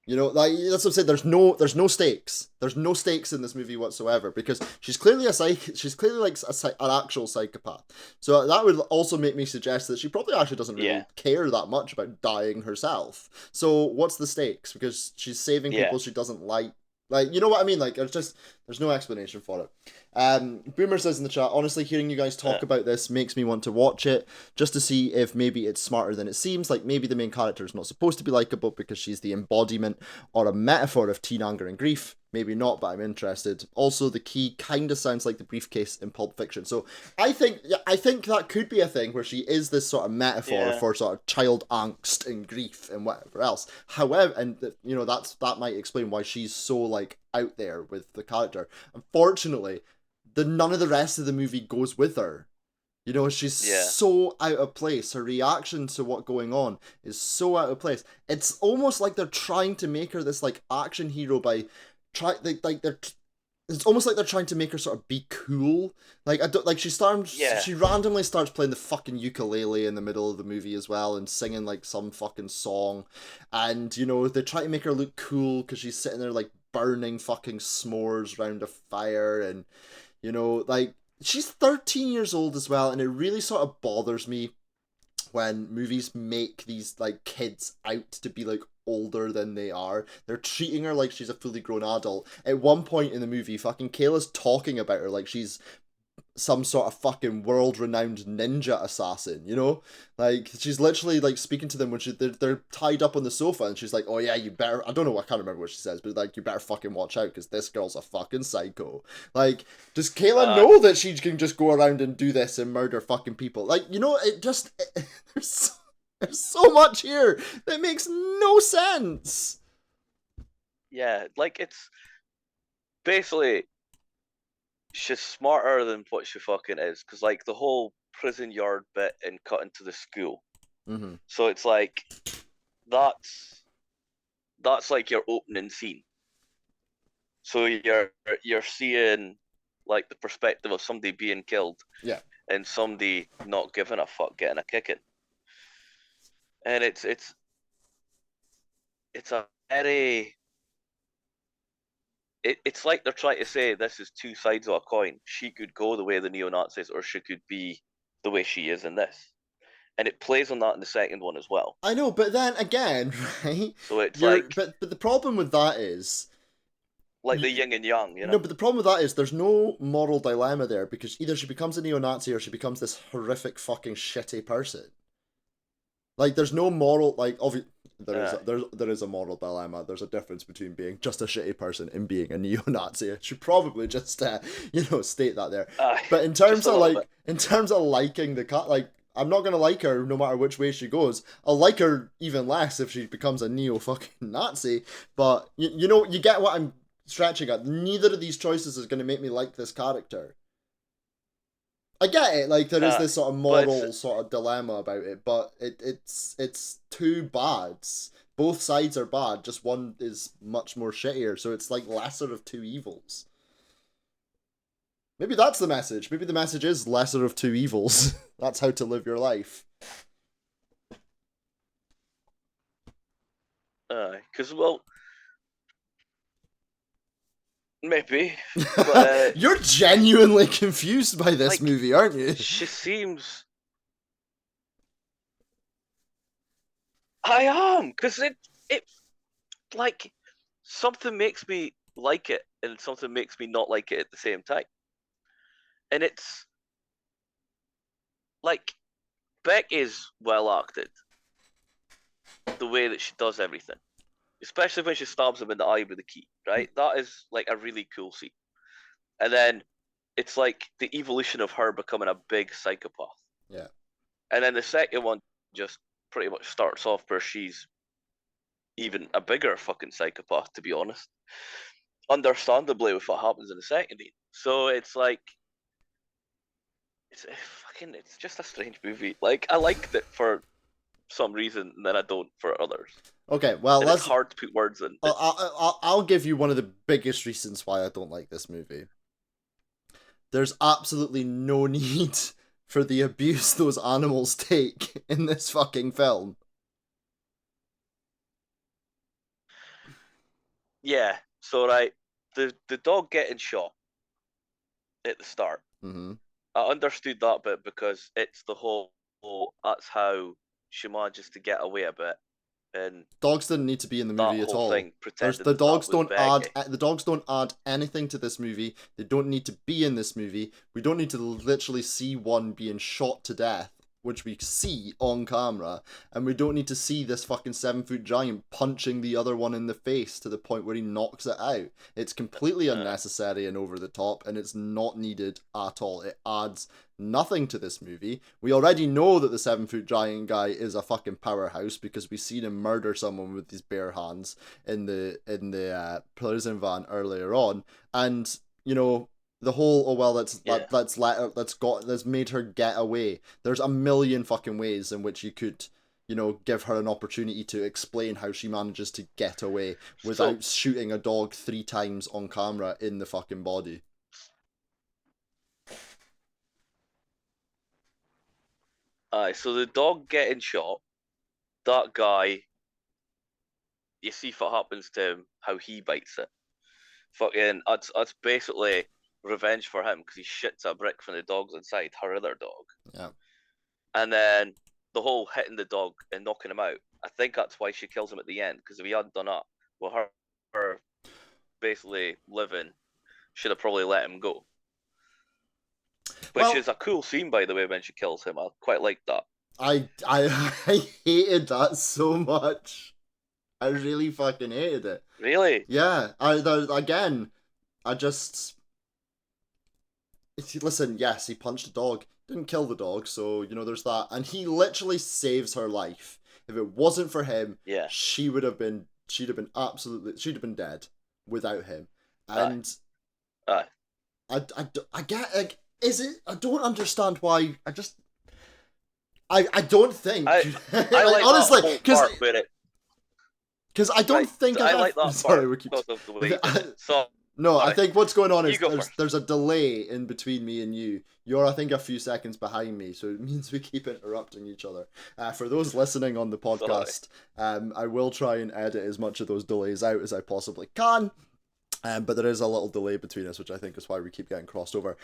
You know, like, that's what I'm saying. There's no stakes. There's no stakes in this movie whatsoever, because she's clearly like an actual psychopath. So that would also make me suggest that she probably actually doesn't really care that much about dying herself. So what's the stakes? Because she's saving people she doesn't like. Like, you know what I mean? Like, there's no explanation for it. Boomer says in the chat, honestly, hearing you guys talk about this makes me want to watch it, just to see if maybe it's smarter than it seems. Like, maybe the main character is not supposed to be likable because she's the embodiment or a metaphor of teen anger and grief. Maybe not, but I'm interested. Also, the key kind of sounds like the briefcase in Pulp Fiction. So I think that could be a thing where she is this sort of metaphor for sort of child angst and grief and whatever else. However, and you know, that might explain why she's so like out there with the character. Unfortunately, none of the rest of the movie goes with her. You know, she's so out of place. Her reaction to what's going on is so out of place. It's almost like they're trying to make her this like action hero by it's almost like they're trying to make her sort of be cool. Like, she randomly starts playing the fucking ukulele in the middle of the movie as well, and singing like some fucking song, and you know, they try to make her look cool because she's sitting there like burning fucking s'mores around a fire, and you know, like, she's 13 years old as well, and it really sort of bothers me when movies make these like kids out to be like older than they are. They're treating her like she's a fully grown adult. At one point in the movie, fucking Kayla's talking about her like she's some sort of fucking world-renowned ninja assassin, you know? Like, she's literally, like, speaking to them when they're tied up on the sofa, and she's like, oh yeah, you better, I don't know, I can't remember what she says, but, like, you better fucking watch out, because this girl's a fucking psycho. Like, does Kayla know that she can just go around and do this and murder fucking people? Like, you know, there's so much here that makes no sense. Yeah, like, it's basically she's smarter than what she fucking is, because like the whole prison yard bit and cut into the school. Mm-hmm. So it's like that's like your opening scene. So you're seeing like the perspective of somebody being killed, Yeah, and somebody not giving a fuck getting a kicking, and it's a very it's like they're trying to say this is two sides of a coin. She could go the way of the neo-Nazis, or she could be the way she is in this. And it plays on that in the second one as well. I know, but then again, right? So it's like but the problem with that is the yin and yang, you know? no, but the problem with that is there's no moral dilemma there, because either she becomes a neo-Nazi or she becomes this horrific fucking shitty person. Like, there's no moral, like, obviously, there is a moral dilemma. There's a difference between being just a shitty person and being a neo-Nazi. I should probably just, state that there. But in terms of, like, in terms of liking the cat, like, I'm not gonna like her no matter which way she goes. I'll like her even less if she becomes a neo-fucking-Nazi. But, you get what I'm stretching at. Neither of these choices is gonna make me like this character. I get it, like, there is this sort of moral sort of dilemma about it, but it's two bads. Both sides are bad, just one is much more shittier, so it's like lesser of two evils. Maybe that's the message. Maybe the message is lesser of two evils. That's how to live your life. Because, well, maybe. But, you're genuinely confused by this movie, aren't you? She seems... I am, because it, like, something makes me like it, and something makes me not like it at the same time. And it's, like, Beck is well acted. The way that she does everything. Especially when she stabs him in the eye with the key, right? That is like a really cool scene. And then it's like the evolution of her becoming a big psychopath. Yeah. And then the second one just pretty much starts off where she's even a bigger fucking psychopath, to be honest. Understandably with what happens in the second. So it's like it's just a strange movie. Like, I liked it for some reason, and then I don't for others. Okay, well, it's hard to put words in. I'll give you one of the biggest reasons why I don't like this movie. There's absolutely no need for the abuse those animals take in this fucking film. Yeah, so right, the dog getting shot at the start. Mm-hmm. I understood that bit because it's the whole that's how she manages to get away a bit. And dogs didn't need to be in the movie at all. The dogs don't add anything to this movie. They don't need to be in this movie. We don't need to literally see one being shot to death, which we see on camera, and we don't need to see this fucking 7-foot giant punching the other one in the face to the point where he knocks it out. It's completely unnecessary and over the top, and it's not needed at all. It adds nothing to this movie. We already know that the 7-foot giant guy is a fucking powerhouse because we've seen him murder someone with his bare hands in the prison van earlier on, and the whole that's made her get away. There's a million fucking ways in which you could give her an opportunity to explain how she manages to get away without shooting a dog 3 times on camera in the fucking body. So the dog getting shot, that guy, you see what happens to him, how he bites it. Fucking, that's basically revenge for him because he shits a brick from the dog's inside, her other dog. Yeah. And then the whole hitting the dog and knocking him out, I think that's why she kills him at the end, because if he hadn't done that, well, her basically living should have probably let him go. Which is a cool scene, by the way, when she kills him. I quite like that. I I hated that so much. I really fucking hated it. Really? Yeah, again, I just listen. Yes, he punched a dog, didn't kill the dog, so there's that, and he literally saves her life. If it wasn't for him, Yeah. she'd have been dead without him. And Aye. I get, like, I don't understand why. I don't think. I like honestly, because I don't think I like that sorry, part we keep. because of the way so. No, Sorry. I think what's going on is first. there's a delay in between me and you. You're, I think, a few seconds behind me, so it means we keep interrupting each other. For those listening on the podcast, I will try and edit as much of those delays out as I possibly can. But there is a little delay between us, which I think is why we keep getting crossed over.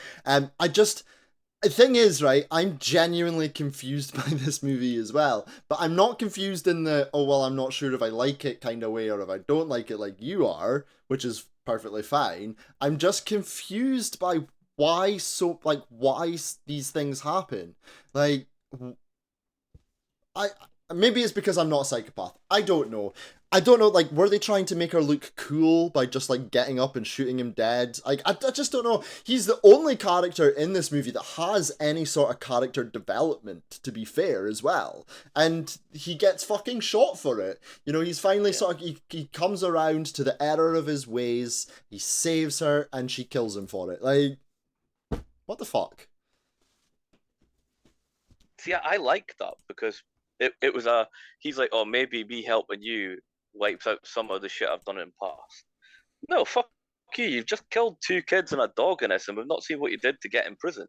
The thing is, right, I'm genuinely confused by this movie as well. But I'm not confused in the, I'm not sure if I like it kind of way or if I don't like it like you are, which is perfectly fine. I'm just confused by why these things happen. Like, maybe it's because I'm not a psychopath. I don't know. Like, were they trying to make her look cool by just, like, getting up and shooting him dead? Like, I just don't know. He's the only character in this movie that has any sort of character development, to be fair, as well. And he gets fucking shot for it. He's finally he comes around to the error of his ways, he saves her, and she kills him for it. Like, what the fuck? See, I like that because it was he's like, maybe me helping you wipes out some of the shit I've done in the past. No, fuck you. You've just killed 2 kids and a dog in this, and we've not seen what you did to get in prison.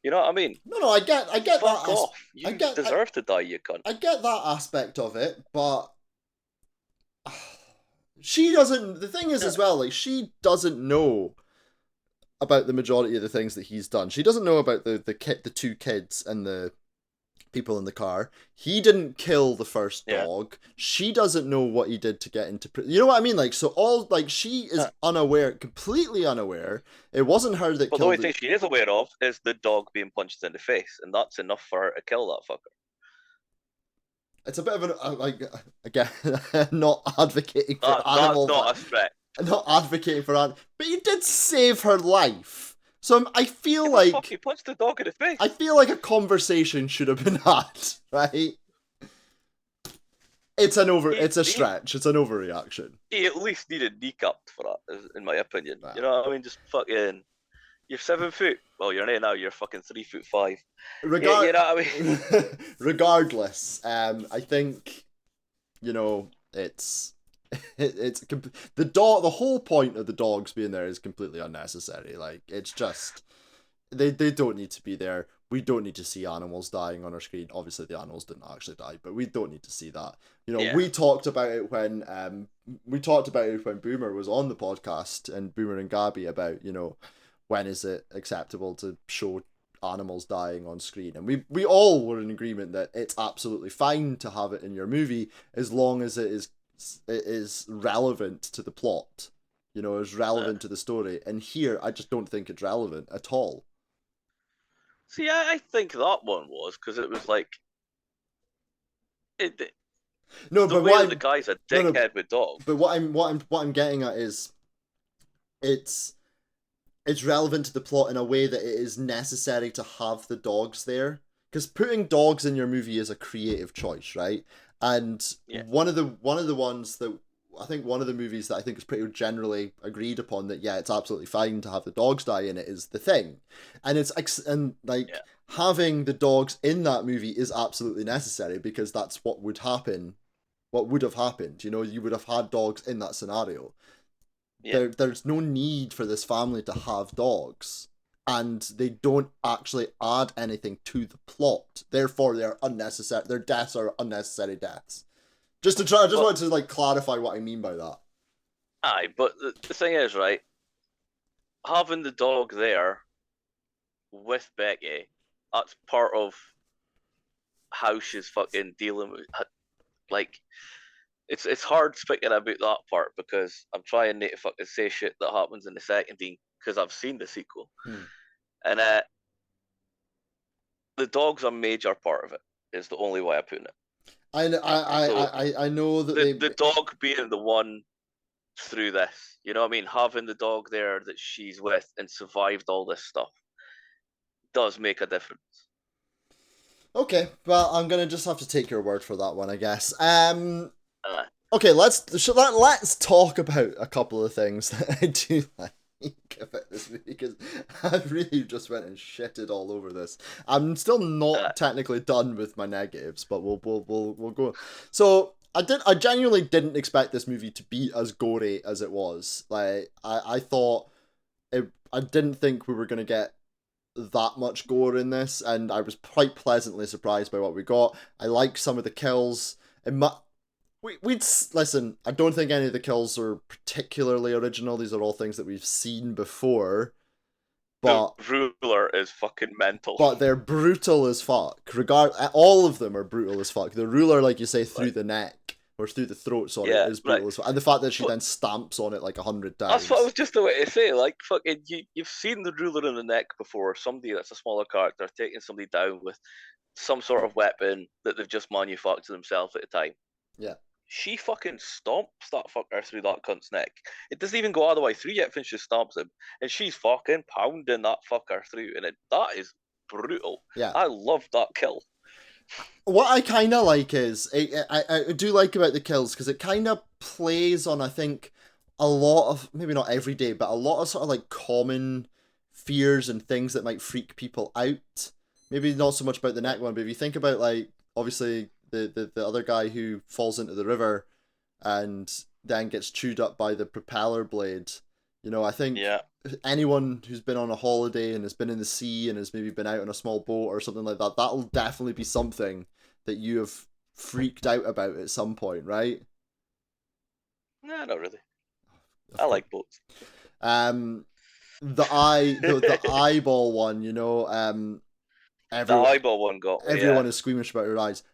You know what I mean? No, I get fuck that. Off. You deserve to die, you cunt. I get that aspect of it, but she doesn't. The thing is, as well, like, she doesn't know about the majority of the things that he's done. She doesn't know about the 2 kids and the people in the car. He didn't kill the first dog. She doesn't know what he did to get into prison. You know what I mean? Like, so she is unaware, completely unaware. It wasn't her that killed the only thing she is aware of is the dog being punched in the face, and that's enough for her to kill that fucker. It's a bit of an, again, not advocating for animal. That's not a stretch. Not advocating for animal, but you did save her life. So I feel like he punched the dog in the face. I feel like a conversation should have been had, right? It's a stretch. It's an overreaction. He at least needed kneecapped for that, in my opinion. Wow. You know what I mean? Just fucking. You're 7 foot. Well, you're not now. You're fucking 3'5". You know what I mean? Regardless, I think, it's the whole point of the dogs being there is completely unnecessary. Like, it's just they don't need to be there. We don't need to see animals dying on our screen. Obviously the animals didn't actually die, but we don't need to see that. We talked about it when Boomer was on the podcast, and Boomer and Gabby, about when is it acceptable to show animals dying on screen, and we all were in agreement that it's absolutely fine to have it in your movie as long as it is relevant to the plot, is relevant to the story. And here, I just don't think it's relevant at all. See, I think that one was, because it was like no, the but way the guy's a dickhead with dogs. But what I'm getting at is, it's relevant to the plot in a way that it is necessary to have the dogs there, because putting dogs in your movie is a creative choice, right? And one of the ones that I think, one of the movies that I think is pretty generally agreed upon that it's absolutely fine to have the dogs die in it is The Thing, and having the dogs in that movie is absolutely necessary, because that's what would have happened. You would have had dogs in that scenario. There's no need for this family to have dogs, and they don't actually add anything to the plot. Therefore, they're unnecessary. Their deaths are unnecessary deaths. I just wanted to clarify what I mean by that. Aye, but the thing is, right, having the dog there with Becky, that's part of how she's fucking dealing with, like, it's hard speaking about that part, because I'm trying not to fucking say shit that happens in the second scene, because I've seen the sequel. And the dog's a major part of it. Is the only way I put it. I know that The dog being the one through this, you know what I mean? Having the dog there that she's with and survived all this stuff does make a difference. Okay, well, I'm gonna just have to take your word for that one, I guess. Uh, Okay, let's talk about a couple of things that I do like about this movie, because I really just went and shitted all over this. I'm still not technically done with my negatives, but we'll go. So I genuinely didn't expect this movie to be as gory as it was. Like I thought I didn't think we were gonna get that much gore in this, and I was quite pleasantly surprised by what we got. I like some of the kills. We'd listen. I don't think any of the kills are particularly original. These are all things that we've seen before, but the ruler is fucking mental. But they're brutal as fuck. All of them are brutal as fuck. The ruler, like you say, through the neck or through the throats on it is brutal as fuck, and the fact that she then stamps on it like 100 times. That's what I was just the way to say. Like fucking, you've seen the ruler in the neck before. Somebody that's a smaller character taking somebody down with some sort of weapon that they've just manufactured themselves at the time. Yeah. She fucking stomps that fucker through that cunt's neck. It doesn't even go all the way through yet. Finch just stomps him, and she's fucking pounding that fucker through, and that is brutal. Yeah, I love that kill. What I kind of like is I do like about the kills, because it kind of plays on, I think, a lot of, maybe not every day, but a lot of sort of like common fears and things that might freak people out. Maybe not so much about the neck one, but if you think about, like, obviously the other guy who falls into the river and then gets chewed up by the propeller blade, you know, I think anyone who's been on a holiday and has been in the sea and has maybe been out on a small boat or something like that, that'll definitely be something that you have freaked out about at some point, right? No, not really. I like boats. The eyeball one, you know, the eyeball one got me, everyone is squeamish about her eyes.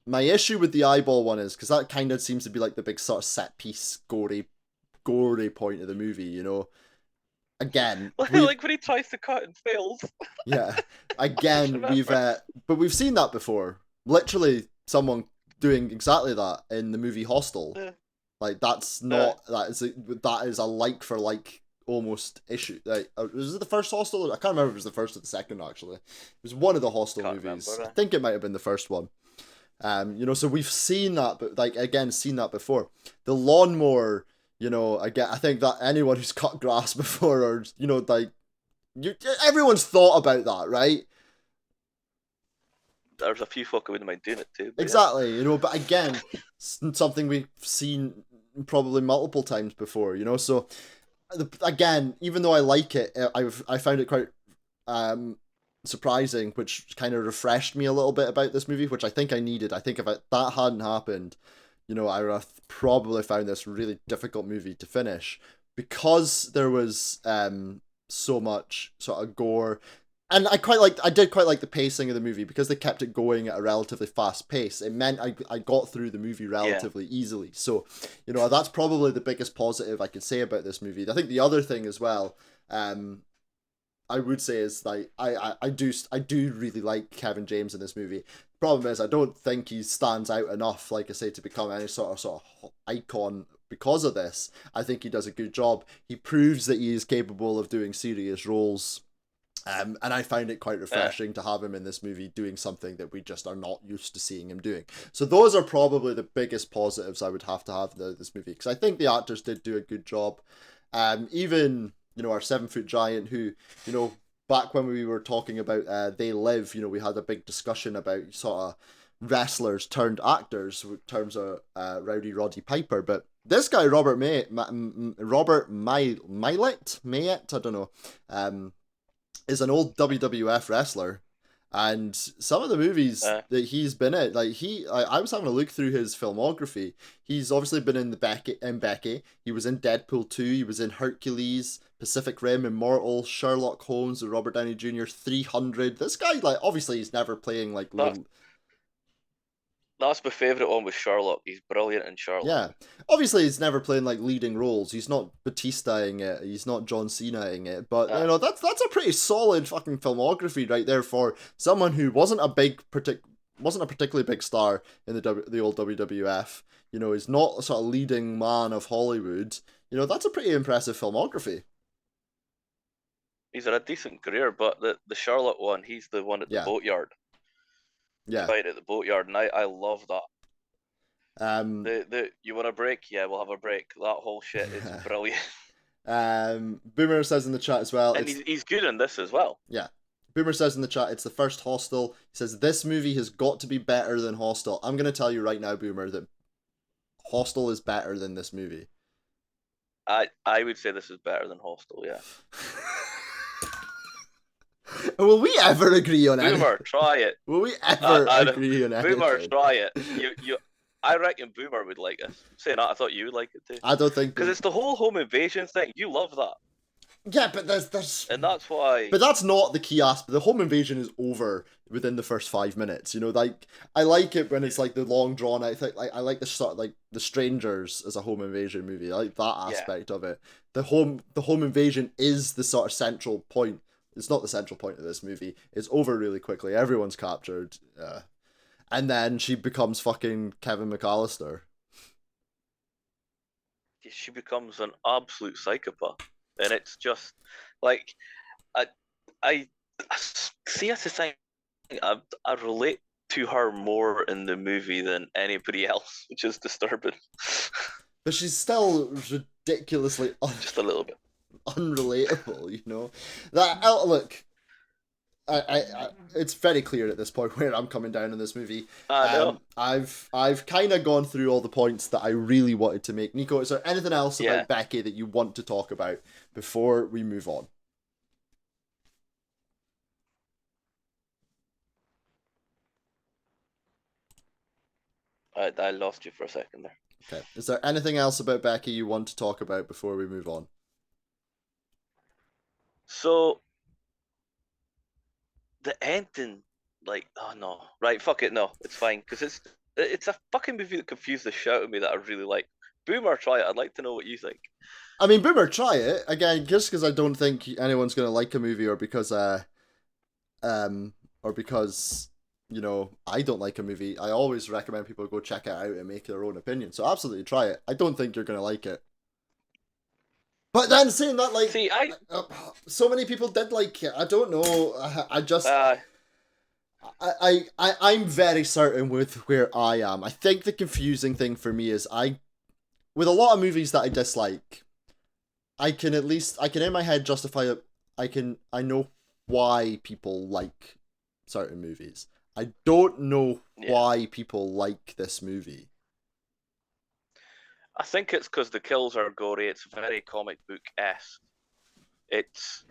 My issue with the eyeball one is because that kind of seems to be like the big sort of set piece gory point of the movie, you know. Again, like when he tries to cut and fails. Yeah, again, we've seen that before. Literally, someone doing exactly that in the movie Hostel. Like that's not that is a like for like almost issue. Like, was it the first Hostel? I can't remember if it was the first or the second. Actually, it was one of the Hostel movies. Remember. I think it might have been the first one. You know, so we've seen that, but like again, seen that before. The lawnmower, you know, I think that anyone who's cut grass before, or you know, like, everyone's thought about that, right? There's a few folk who wouldn't mind doing it too. Exactly, you know, but again, something we've seen probably multiple times before, you know. So again, even though I like it, I found it quite surprising, which kind of refreshed me a little bit about this movie, which I think I needed. I think if that hadn't happened, you know, I would have probably found this really difficult movie to finish, because there was so much sort of gore. And I did quite like the pacing of the movie, because they kept it going at a relatively fast pace. It meant I got through the movie relatively easily. So, you know, that's probably the biggest positive I could say about this movie. I think the other thing as well, I would say, is like I do really like Kevin James in this movie. Problem is, I don't think he stands out enough, like I say, to become any sort of icon because of this. I think he does a good job. He proves that he is capable of doing serious roles. And I find it quite refreshing to have him in this movie doing something that we just are not used to seeing him doing. So those are probably the biggest positives I would have to have this movie, because I think the actors did do a good job. Even, you know, our 7-foot giant, who, you know, back when we were talking about They Live, you know, we had a big discussion about sort of wrestlers turned actors in terms of Rowdy Roddy Piper, but this guy, Robert Maillet, I don't know, is an old WWF wrestler, and some of the movies that he's been in, like I was having a look through his filmography. He's obviously been in Becky. He was in Deadpool 2. He was in Hercules, Pacific Rim, Immortal, Sherlock Holmes with Robert Downey Jr., 300. This guy, like, obviously he's never playing like That's my favourite one with Sherlock. He's brilliant in Sherlock. Yeah. Obviously, he's never playing like leading roles. He's not Batista-ing it. He's not John Cena-ing it. But you know, that's a pretty solid fucking filmography right there for someone who wasn't a particularly big star in the old WWF. You know, he's not a sort of leading man of Hollywood. You know, that's a pretty impressive filmography. He's had a decent career, but the Sherlock one, he's the one at the boatyard. Yeah. Fight at the boatyard, and I love that. The you want a break? Yeah, we'll have a break. That whole shit is brilliant. Boomer says in the chat as well, and he's good in this as well. Yeah. Boomer says in the chat, it's the first Hostel. He says, this movie has got to be better than Hostel. I'm going to tell you right now, Boomer, that Hostel is better than this movie. I would say this is better than Hostel, yeah. Will we ever agree on anything? Boomer, try it. Will we ever agree on anything? Boomer, try it. I reckon Boomer would like this. Saying that, I thought you would like it too. I don't think... Because it's the whole home invasion thing. You love that. Yeah, but there's... And that's why... But that's not the key aspect. The home invasion is over within the first 5 minutes. You know, like, I like it when it's like the long drawn out thing. Like, I like the sort of like The Strangers as a home invasion movie. I like that aspect of it. The home invasion is the sort of central point. It's not the central point of this movie. It's over really quickly. Everyone's captured. And then she becomes fucking Kevin McAllister. She becomes an absolute psychopath. And it's just, like, I see, that's the thing. I relate to her more in the movie than anybody else, which is disturbing. But she's still ridiculously... Just a little bit. Unrelatable, you know. That look, I it's very clear at this point where I'm coming down in this movie. I've kind of gone through all the points that I really wanted to make. Nico, is there anything else about Becky that you want to talk about before we move on? I lost you for a second there. Okay. Is there anything else about Becky you want to talk about before we move on? So, the ending, like, oh no, right, fuck it, no, it's fine, because it's a fucking movie that confused the shit out of me that I really like. Boomer, try it. I'd like to know what you think. I mean, Boomer, try it again, just because I don't think anyone's gonna like a movie, or because you know, I don't like a movie. I always recommend people go check it out and make their own opinion. So absolutely try it. I don't think you're gonna like it. But then saying that, like, so many people did like it. I don't know. I'm very certain with where I am. I think the confusing thing for me is with a lot of movies that I dislike, I can in my head justify it. I know why people like certain movies. I don't know why people like this movie. I think it's because the kills are gory. It's very comic book-esque. It's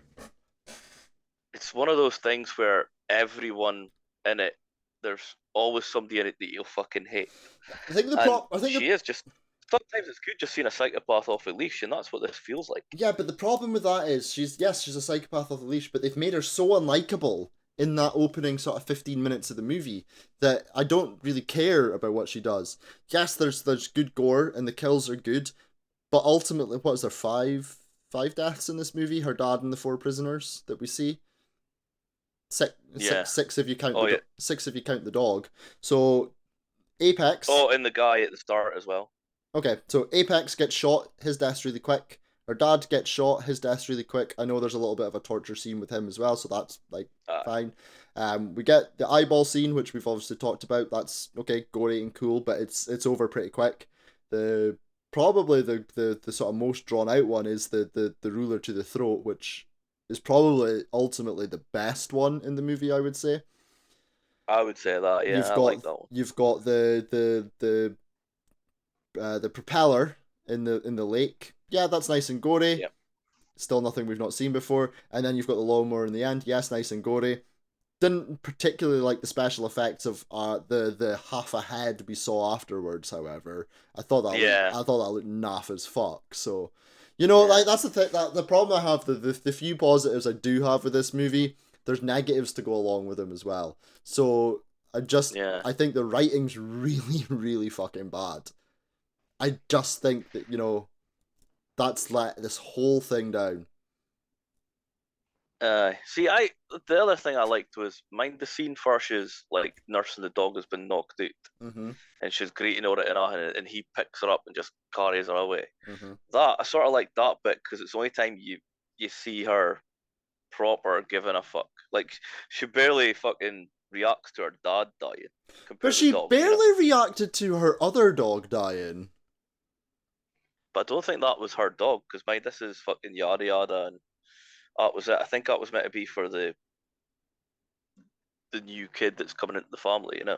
one of those things where everyone in it, there's always somebody in it that you'll fucking hate. I think is just... Sometimes it's good just seeing a psychopath off a leash, and that's what this feels like. Yeah, but the problem with that is she's a psychopath off a leash, but they've made her so unlikable in that opening sort of 15 minutes of the movie that I don't really care about what she does. Yes, there's good gore and the kills are good, but ultimately, what is there, five deaths in this movie? Her dad and the 4 prisoners that we see. Six if you count six if you count the dog. So Apex. Oh, and the guy at the start as well. Okay, so Apex gets shot, his death's really quick. Her dad gets shot, his death's really quick. I know there's a little bit of a torture scene with him as well, so that's like fine. We get the eyeball scene, which we've obviously talked about. That's okay, gory and cool, but it's over pretty quick. Probably the sort of most drawn out one is the ruler to the throat, which is probably ultimately the best one in the movie, I would say. I would say that, yeah. I like that one. You've got the propeller in the lake. Yeah, that's nice and gory. Yep. Still nothing we've not seen before. And then you've got the lawnmower in the end. Yes, nice and gory. Didn't particularly like the special effects of the half a head we saw afterwards. However, I thought that looked naff as fuck. So, you know, like that's the thing. The problem I have, the few positives I do have with this movie, there's negatives to go along with them as well. So Yeah. I think the writing's really, really fucking bad. I just think that, that's let this whole thing down. See, the other thing I liked was mind the scene first is like nursing the dog has been knocked out, Mm-hmm. and she's greeting her and he picks her up and just carries her away. Mm-hmm. That I sort of like that bit because it's the only time you see her proper giving a fuck. Like she barely fucking reacts to her dad dying But compared to she the dog, you know. barely reacted to her other dog dying. But I don't think that was her dog because this is fucking yada yada, and that was it. I think that was meant to be for the new kid that's coming into the family, you know.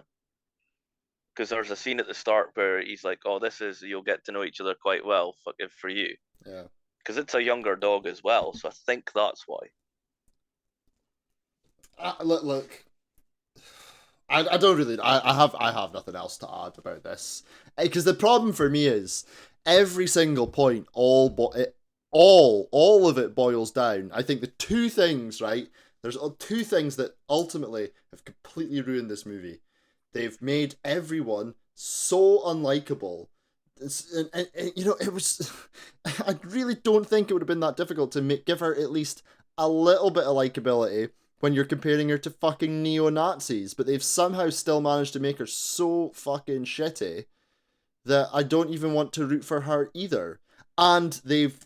Because there's a scene at the start where he's like, "Oh, you'll get to know each other quite well, fucking for you." Yeah. Because it's a younger dog as well, so I think that's why. Look. I don't really. I have nothing else to add about this because the problem for me is every single point, all of it boils down. I think the two things, right? There's two things that ultimately have completely ruined this movie. They've made everyone so unlikable. It was. I really don't think it would have been that difficult to give her at least a little bit of likability when you're comparing her to fucking neo-Nazis, but they've somehow still managed to make her so fucking shitty that I don't even want to root for her either. And they've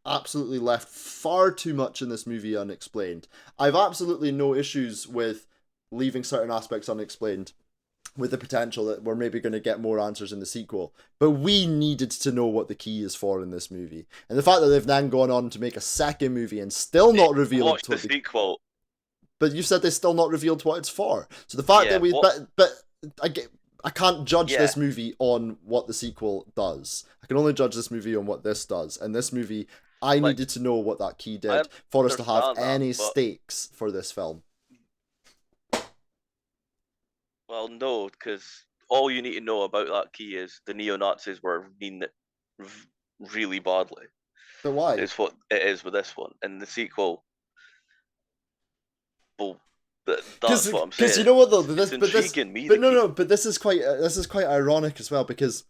absolutely left far too much in this movie unexplained. I've absolutely no issues with leaving certain aspects unexplained, with the potential that we're maybe going to get more answers in the sequel. But we needed to know what the key is for in this movie. And the fact that they've then gone on to make a second movie and still not revealed... Watch the sequel. But you said they still not revealed what it's for. So the fact that we... But I can't judge this movie on what the sequel does. I can only judge this movie on what this does. And this movie, I needed to know what that key did for us to have any stakes for this film. Well, no, because all you need to know about that key is the neo-Nazis were mean it really badly. But why? It's what it is with this one. And the sequel, well, that's what I'm saying. Because you know what though, but this is quite ironic as well, because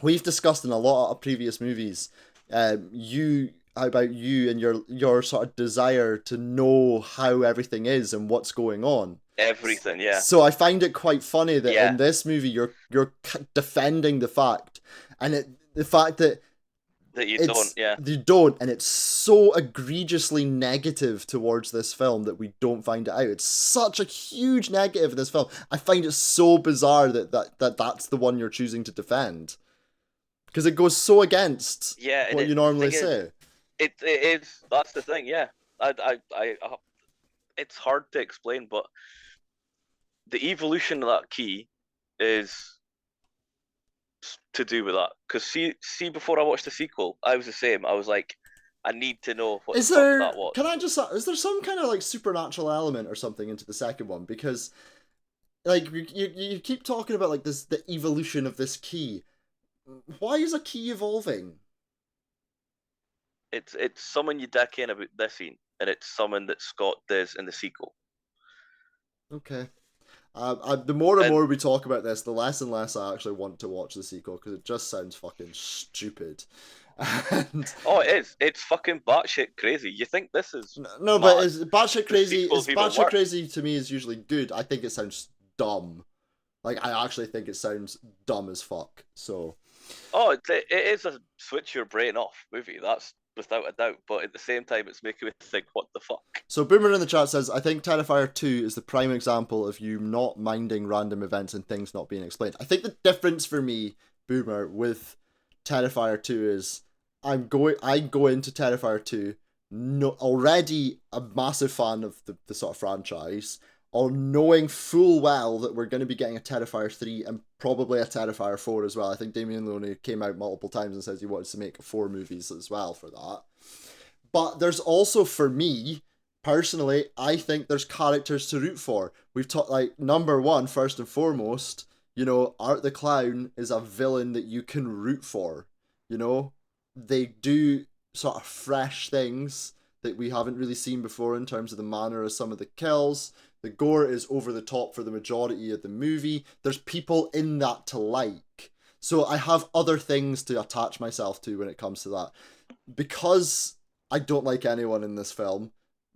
we've discussed in a lot of previous movies, about you and your sort of desire to know how everything is and what's going on. Everything, yeah. So I find it quite funny that in this movie you're defending the fact, and the fact that you don't, and it's so egregiously negative towards this film that we don't find it out. It's such a huge negative in this film. I find it so bizarre that's the one you're choosing to defend, because it goes so against what you normally say. It is. That's the thing. Yeah, I it's hard to explain, but the evolution of that key is to do with that. Because see, before I watched the sequel, I was the same. I was like, I need to know what that was. Can I just... Is there some kind of like supernatural element or something into the second one? Because like you keep talking about like the evolution of this key. Why is a key evolving? It's someone you dick in about this scene, and it's someone that Scott does in the sequel. Okay. The more and more we talk about this, the less and less I actually want to watch the sequel, because it just sounds fucking stupid. Oh, it is. It's fucking batshit crazy. You think this is but is batshit crazy? Is batshit crazy to me is usually good. I think it sounds dumb. Like, I actually think it sounds dumb as fuck. So. Oh, it is a switch your brain off movie. That's without a doubt. But at the same time, it's making me think, what the fuck? So Boomer in the chat says, I think Terrifier 2 is the prime example of you not minding random events and things not being explained. I think the difference for me, Boomer, with Terrifier 2 is I go into Terrifier 2 already a massive fan of the sort of franchise, or knowing full well that we're going to be getting a Terrifier 3 and probably a Terrifier 4 as well. I think Damien Leone came out multiple times and says he wants to make 4 movies as well for that. But there's also, for me, personally, I think there's characters to root for. We've talked, like, number one, first and foremost, Art the Clown is a villain that you can root for. They do sort of fresh things that we haven't really seen before in terms of the manner of some of the kills. The gore is over the top for the majority of the movie. There's people in that to like. So I have other things to attach myself to when it comes to that. Because I don't like anyone in this film,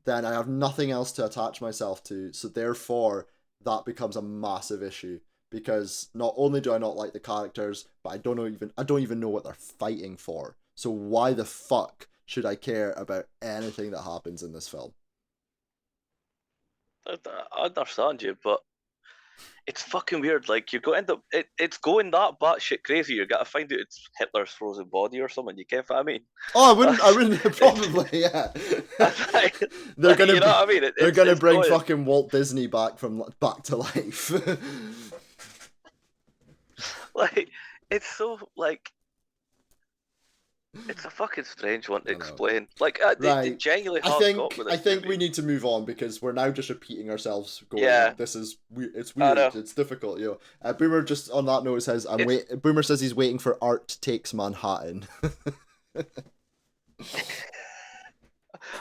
then I have nothing else to attach myself to. So therefore, that becomes a massive issue. Because not only do I not like the characters, but I don't even know what they're fighting for. So why the fuck should I care about anything that happens in this film? I understand you, but it's fucking weird. Like, you're going to end up, it's going that batshit crazy. You're gonna find out it's Hitler's frozen body or something. You get what I mean? Oh, I wouldn't probably, yeah. They're gonna, you know what I mean? They're gonna bring going. fucking Walt Disney back to life. Like, it's so like. It's a fucking strange one to explain. Like, they genuinely have got with this I think movie. we need to move on because we're now just repeating ourselves. Going, this is it's weird. It's difficult, you know. Boomer just on that note says, Boomer says he's waiting for Art Takes Manhattan.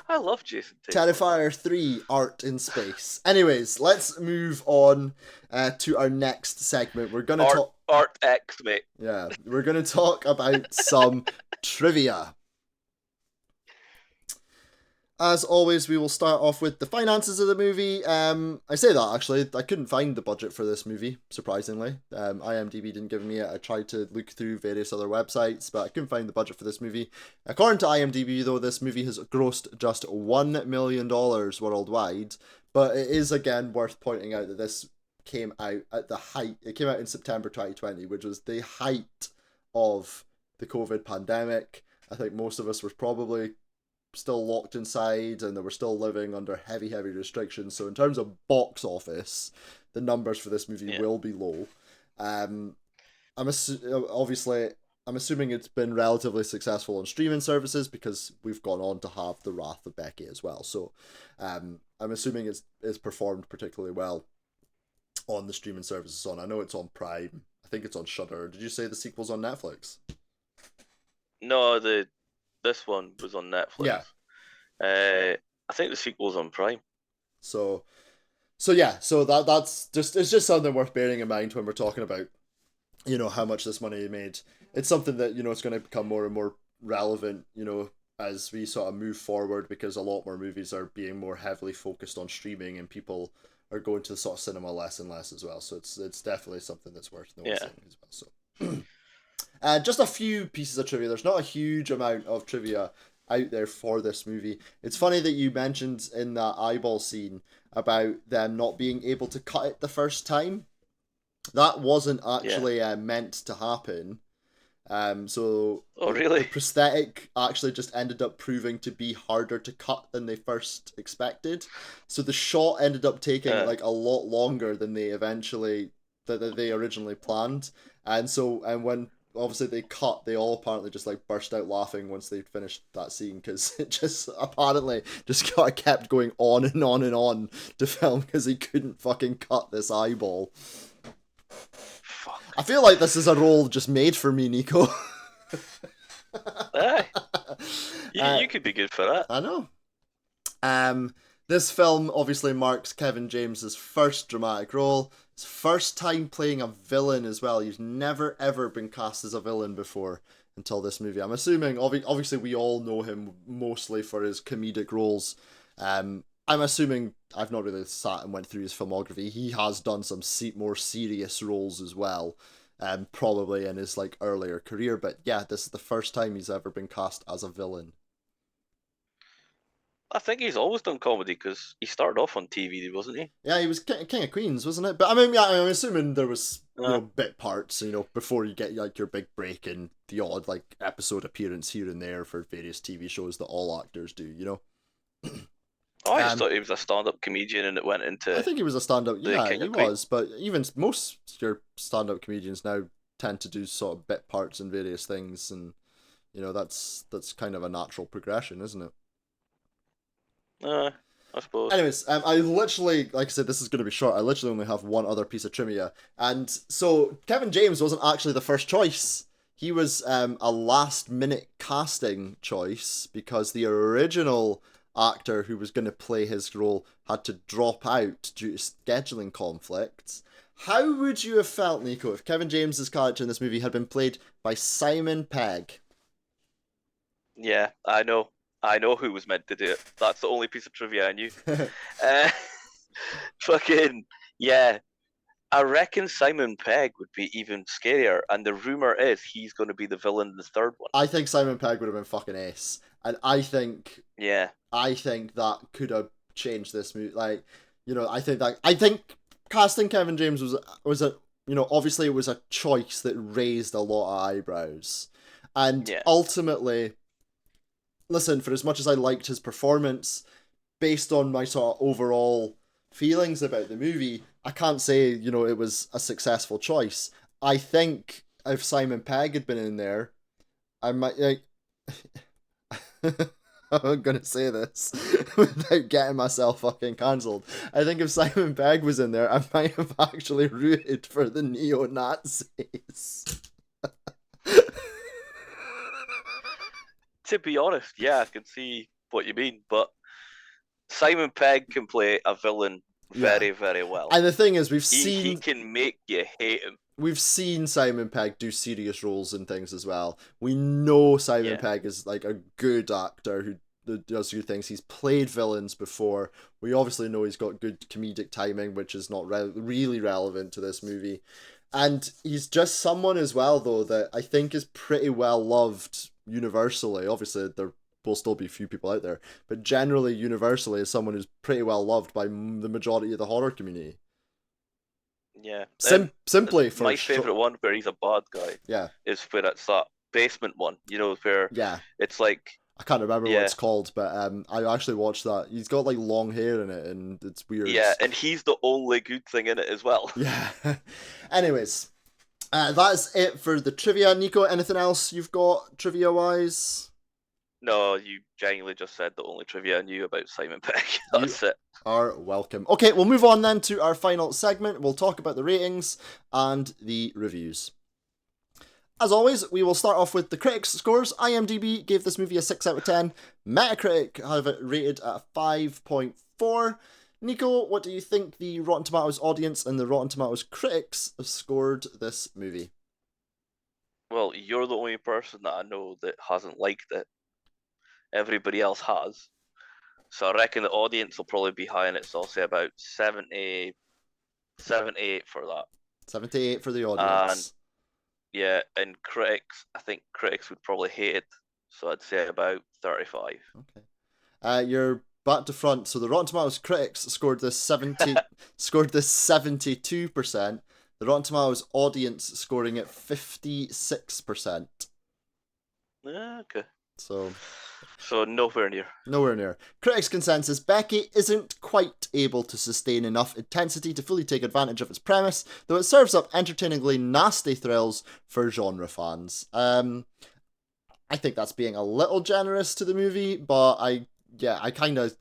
I love Jason Tate. Terrifier 3, Art in Space. Anyways, let's move on to our next segment. We're gonna talk Art X, mate. Yeah, we're gonna talk about some trivia. As always, we will start off with the finances of the movie. I say that actually, I couldn't find the budget for this movie, surprisingly. IMDb didn't give me it. I tried to look through various other websites, but I couldn't find the budget for this movie. According to IMDb, though, this movie has grossed just $1 million worldwide. But it is, again, worth pointing out that this came out at the height. It came out in September 2020, which was the height of the COVID pandemic. I think most of us were probably still locked inside and they were still living under heavy restrictions. So in terms of box office, the numbers for this movie will be low. I'm assuming it's been relatively successful on streaming services because we've gone on to have the Wrath of Becky as well. So I'm assuming it's performed particularly well on the streaming services on. I know it's on Prime. I think it's on Shudder. Did you say the sequel's on Netflix? No, this one was on Netflix. Yeah. I think the sequel's on Prime. So that's just, it's just something worth bearing in mind when we're talking about, you know, how much this money made. It's something that, you know, it's going to become more and more relevant, you know, as we sort of move forward, because a lot more movies are being more heavily focused on streaming and people are going to the sort of cinema less and less as well. So it's definitely something that's worth noticing as well. So just a few pieces of trivia. There's not a huge amount of trivia out there for this movie. It's funny that you mentioned in that eyeball scene about them not being able to cut it the first time. That wasn't actually meant to happen. So really? The prosthetic actually just ended up proving to be harder to cut than they first expected. So the shot ended up taking like a lot longer than they originally planned. And when obviously they cut, they all apparently just like burst out laughing once they finished that scene, because it just apparently just kept going on and on and on to film because he couldn't fucking cut this eyeball. Fuck. I feel like this is a role just made for me, Nico. Aye. You could be good for that. I know. This film obviously marks Kevin James's first dramatic role. His first time playing a villain as well. He's never ever been cast as a villain before until this movie. I'm assuming, obviously we all know him mostly for his comedic roles. I'm assuming, I've not really sat and went through his filmography. He has done some more serious roles as well, probably in his like earlier career. But yeah, this is the first time he's ever been cast as a villain. I think he's always done comedy because he started off on TV, wasn't he? Yeah, he was King of Queens, wasn't it? But I mean, yeah, I'm assuming there was you know, bit parts, you know, before you get like your big break and the odd like episode appearance here and there for various TV shows that all actors do, you know. I just thought he was a stand-up comedian and it went into... I think he was a stand-up... Yeah, he was. But even most your stand-up comedians now tend to do sort of bit parts in various things. And, you know, that's kind of a natural progression, isn't it? I suppose. Anyways, I literally... Like I said, this is going to be short. I literally only have one other piece of trivia. And so Kevin James wasn't actually the first choice. He was a last-minute casting choice because the original actor who was going to play his role had to drop out due to scheduling conflicts. How would you have felt, Nico, if Kevin James's character in this movie had been played by Simon Pegg? Yeah, I know. I know who was meant to do it. That's the only piece of trivia I knew. Uh, fucking yeah. I reckon Simon Pegg would be even scarier, and the rumor is he's going to be the villain in the third one. I think Simon Pegg would have been fucking ace, and I think that could have changed this movie. Like, you know, I think casting Kevin James was a, you know, obviously it was a choice that raised a lot of eyebrows, and ultimately, listen, for as much as I liked his performance, based on my sort of overall feelings about the movie, I can't say, you know, it was a successful choice. I think if Simon Pegg had been in there, I might, like, I'm gonna say this without getting myself fucking cancelled. I think if Simon Pegg was in there, I might have actually rooted for the neo-Nazis. To be honest, yeah, I can see what you mean, but Simon Pegg can play a villain very, very well. And the thing is, he can make you hate him. We've seen Simon Pegg do serious roles and things as well. We know Simon Pegg is like a good actor who does good things. He's played villains before. We obviously know he's got good comedic timing, which is not really relevant to this movie. And he's just someone as well, though, that I think is pretty well loved universally. Obviously, there will still be a few people out there, but generally, universally, is someone who's pretty well loved by the majority of the horror community. Yeah. Simply for my favorite one where he's a bad guy. Yeah. Is where it's that basement one, you know, where it's like, I can't remember what it's called, but I actually watched that. He's got like long hair in it, and it's weird. Yeah, and he's the only good thing in it as well. Yeah. Anyways, that's it for the trivia. Nico, anything else you've got trivia wise? No, you genuinely just said the only trivia I knew about Simon Pegg. That's it. Are welcome. Okay, we'll move on then to our final segment. We'll talk about the ratings and the reviews. As always, we will start off with the critics' scores. IMDb gave this movie a 6 out of 10. Metacritic have it rated at a 5.4. Nico, what do you think the Rotten Tomatoes audience and the Rotten Tomatoes critics have scored this movie? Well, you're the only person that I know that hasn't liked it. Everybody else has. So I reckon the audience will probably be high in it, so I'll say about 78 for that. 78 for the audience. And critics, I think critics would probably hate it, so I'd say about 35. Okay. You're back to front. So the Rotten Tomatoes critics scored this 72%. The Rotten Tomatoes audience scoring it 56%. Okay. So nowhere near. Nowhere near. Critics' consensus, Becky isn't quite able to sustain enough intensity to fully take advantage of its premise, though it serves up entertainingly nasty thrills for genre fans. I think that's being a little generous to the movie, but I kind of...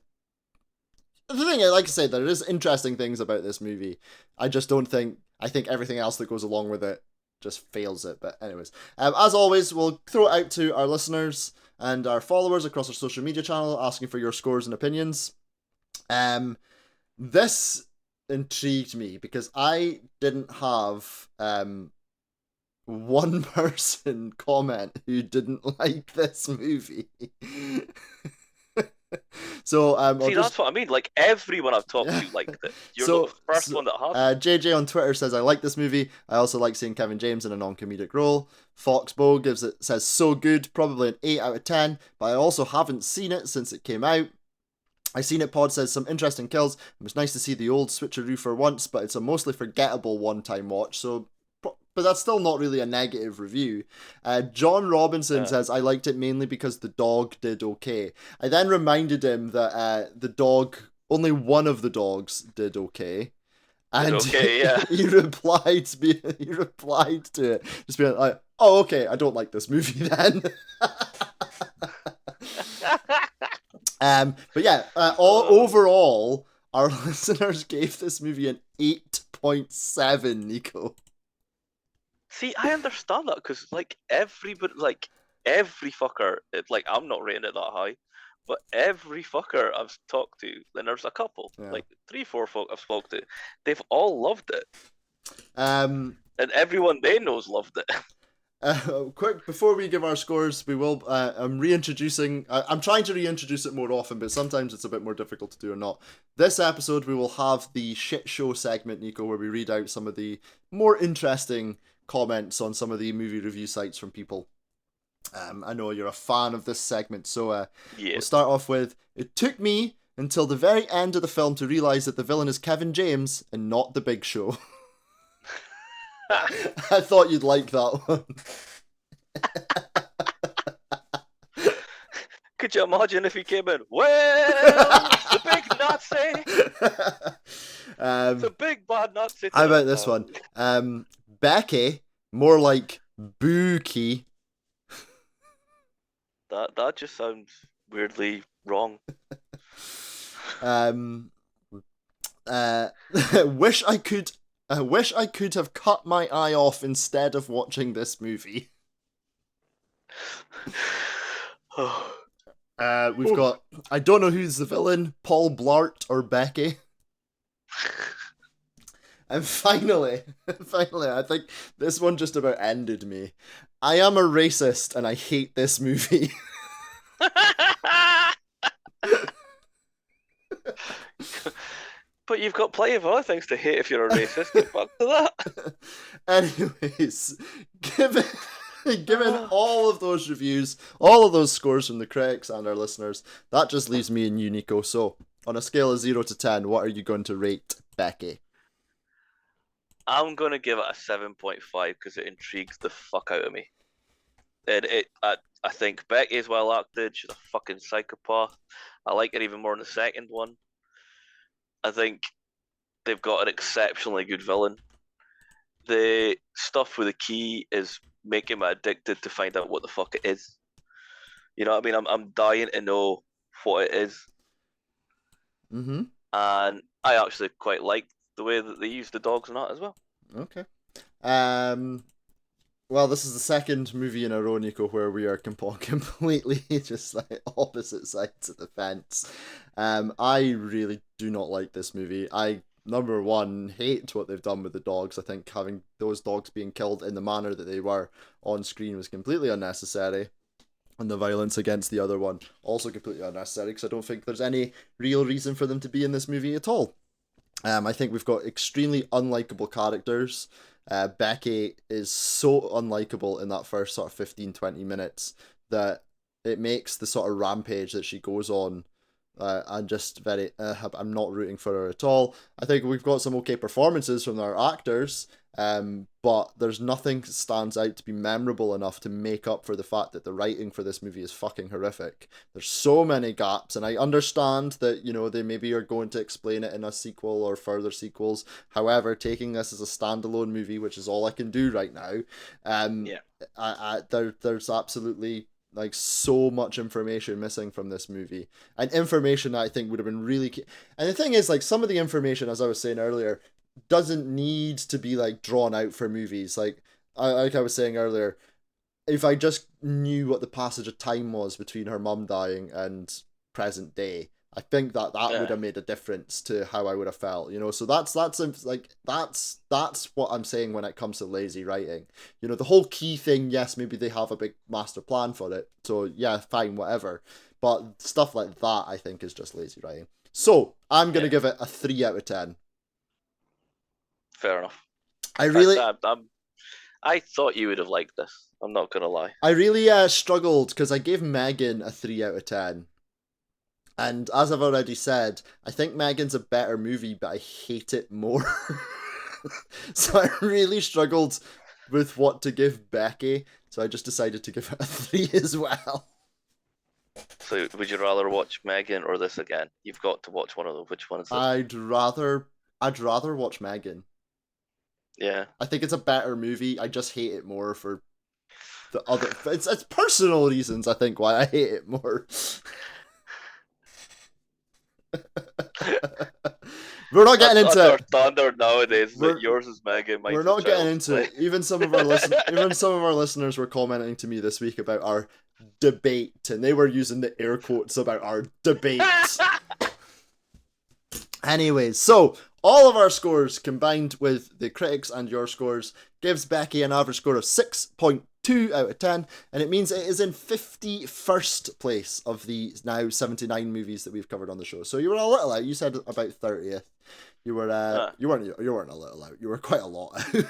The thing, like I said, there is interesting things about this movie. I just don't think... I think everything else that goes along with it just fails it. But anyways, as always, we'll throw it out to our listeners and our followers across our social media channel, asking for your scores and opinions. This intrigued me because I didn't have one person comment who didn't like this movie. So that's what I mean. Like, everyone I've talked to liked it. You're the first one that has. JJ on Twitter says, I like this movie. I also like seeing Kevin James in a non-comedic role. Foxbow says so good, probably an 8 out of 10, but I also haven't seen it since it came out. I Seen It Pod says some interesting kills. It was nice to see the old switcheroo for once, but it's a mostly forgettable one-time watch, so... But that's still not really a negative review. John Robinson says, I liked it mainly because the dog did okay. I then reminded him that the dog, only one of the dogs did okay. And he replied to it, just being like, oh, okay, I don't like this movie then. But yeah, overall, our listeners gave this movie an 8.7, Nico. See, I understand that because, like, everybody, like, every fucker, like, I'm not rating it that high, but every fucker I've talked to, and there's a couple, Yeah. like 3-4 folk I've spoke to, they've all loved it, Um, and everyone they know's loved it. quick before we give our scores, we will. I'm reintroducing. I'm trying to reintroduce it more often, but sometimes it's a bit more difficult to do or not. This episode, we will have the shit show segment, Nico, where we read out some of the more interesting comments on some of the movie review sites from people. I know you're a fan of this segment, so Yeah. we'll start off with, it took me until the very end of the film to realise that the villain is Kevin James and not the Big Show. I thought you'd like that one. Could you imagine if he came in? Well, the big Nazi, the big bad Nazi. How about this one? Becky, more like Bookie. That just sounds weirdly wrong. Wish I could have cut my eye off instead of watching this movie. We've got, I don't know who's the villain, Paul Blart or Becky. And finally, I think this one just about ended me. I am a racist and I hate this movie. But you've got plenty of other things to hate if you're a racist. Get back to that. Anyways, given all of those reviews, all of those scores from the critics and our listeners, that just leaves me and you, Nico. So, on a scale of 0 to 10, what are you going to rate Becky? I'm gonna give it a 7.5 because it intrigues the fuck out of me. I think Becky is well acted. She's a fucking psychopath. I like it even more in the second one. I think they've got an exceptionally good villain. The stuff with the key is making me addicted to find out what the fuck it is. You know what I mean? I'm dying to know what it is. Mm-hmm. And I actually quite like the way that they use the dogs and that as well. Okay. Well, this is the second movie in a row, Nico, where we are completely just like opposite sides of the fence. I really do not like this movie. I, number one, hate what they've done with the dogs. I think having those dogs being killed in the manner that they were on screen was completely unnecessary. And the violence against the other one, also completely unnecessary, because I don't think there's any real reason for them to be in this movie at all. I think we've got extremely unlikable characters. Becky is so unlikable in that first sort of 15-20 minutes that it makes the sort of rampage that she goes on and just very I'm not rooting for her at all. I think we've got some okay performances from our actors, but there's nothing that stands out to be memorable enough to make up for the fact that the writing for this movie is fucking horrific. There's so many gaps, and I understand that, you know, they maybe are going to explain it in a sequel or further sequels. However, taking this as a standalone movie, which is all I can do right now, there's absolutely like so much information missing from this movie, and information that I think would have been really key. And the thing is, like, some of the information, as I was saying earlier, doesn't need to be like drawn out for movies. Like I was saying earlier, if I just knew what the passage of time was between her mum dying and present day, I think that would have made a difference to how I would have felt, you know. So that's what I'm saying when it comes to lazy writing. You know, the whole key thing, yes, maybe they have a big master plan for it, so yeah, fine, whatever. But stuff like that, I think, is just lazy writing. So I'm gonna give it a 3 out of 10. Fair enough. I thought you would have liked this. I'm not gonna lie. I really struggled because I gave Megan a 3 out of 10. And as I've already said, I think Megan's a better movie, but I hate it more. So I really struggled with what to give Becky, so I just decided to give it a 3 as well. So would you rather watch Megan or this again? You've got to watch one of them. Which one is it? I'd rather watch Megan. Yeah. I think it's a better movie. I just hate it more for the other... It's personal reasons, I think, why I hate it more. We're not getting That's into our standard nowadays. We're- That yours is Megan, mine's we're not getting Child's into Play. even some of our listeners were commenting to me this week about our debate, and they were using the air quotes about our debate. Anyways, so all of our scores combined with the critics and your scores gives Becky an average score of 6.2 out of 10, and it means it is in 51st place of the now 79 movies that we've covered on the show. So you were a little out. You said about 30th. You were you weren't a little out. You were quite a lot. Quite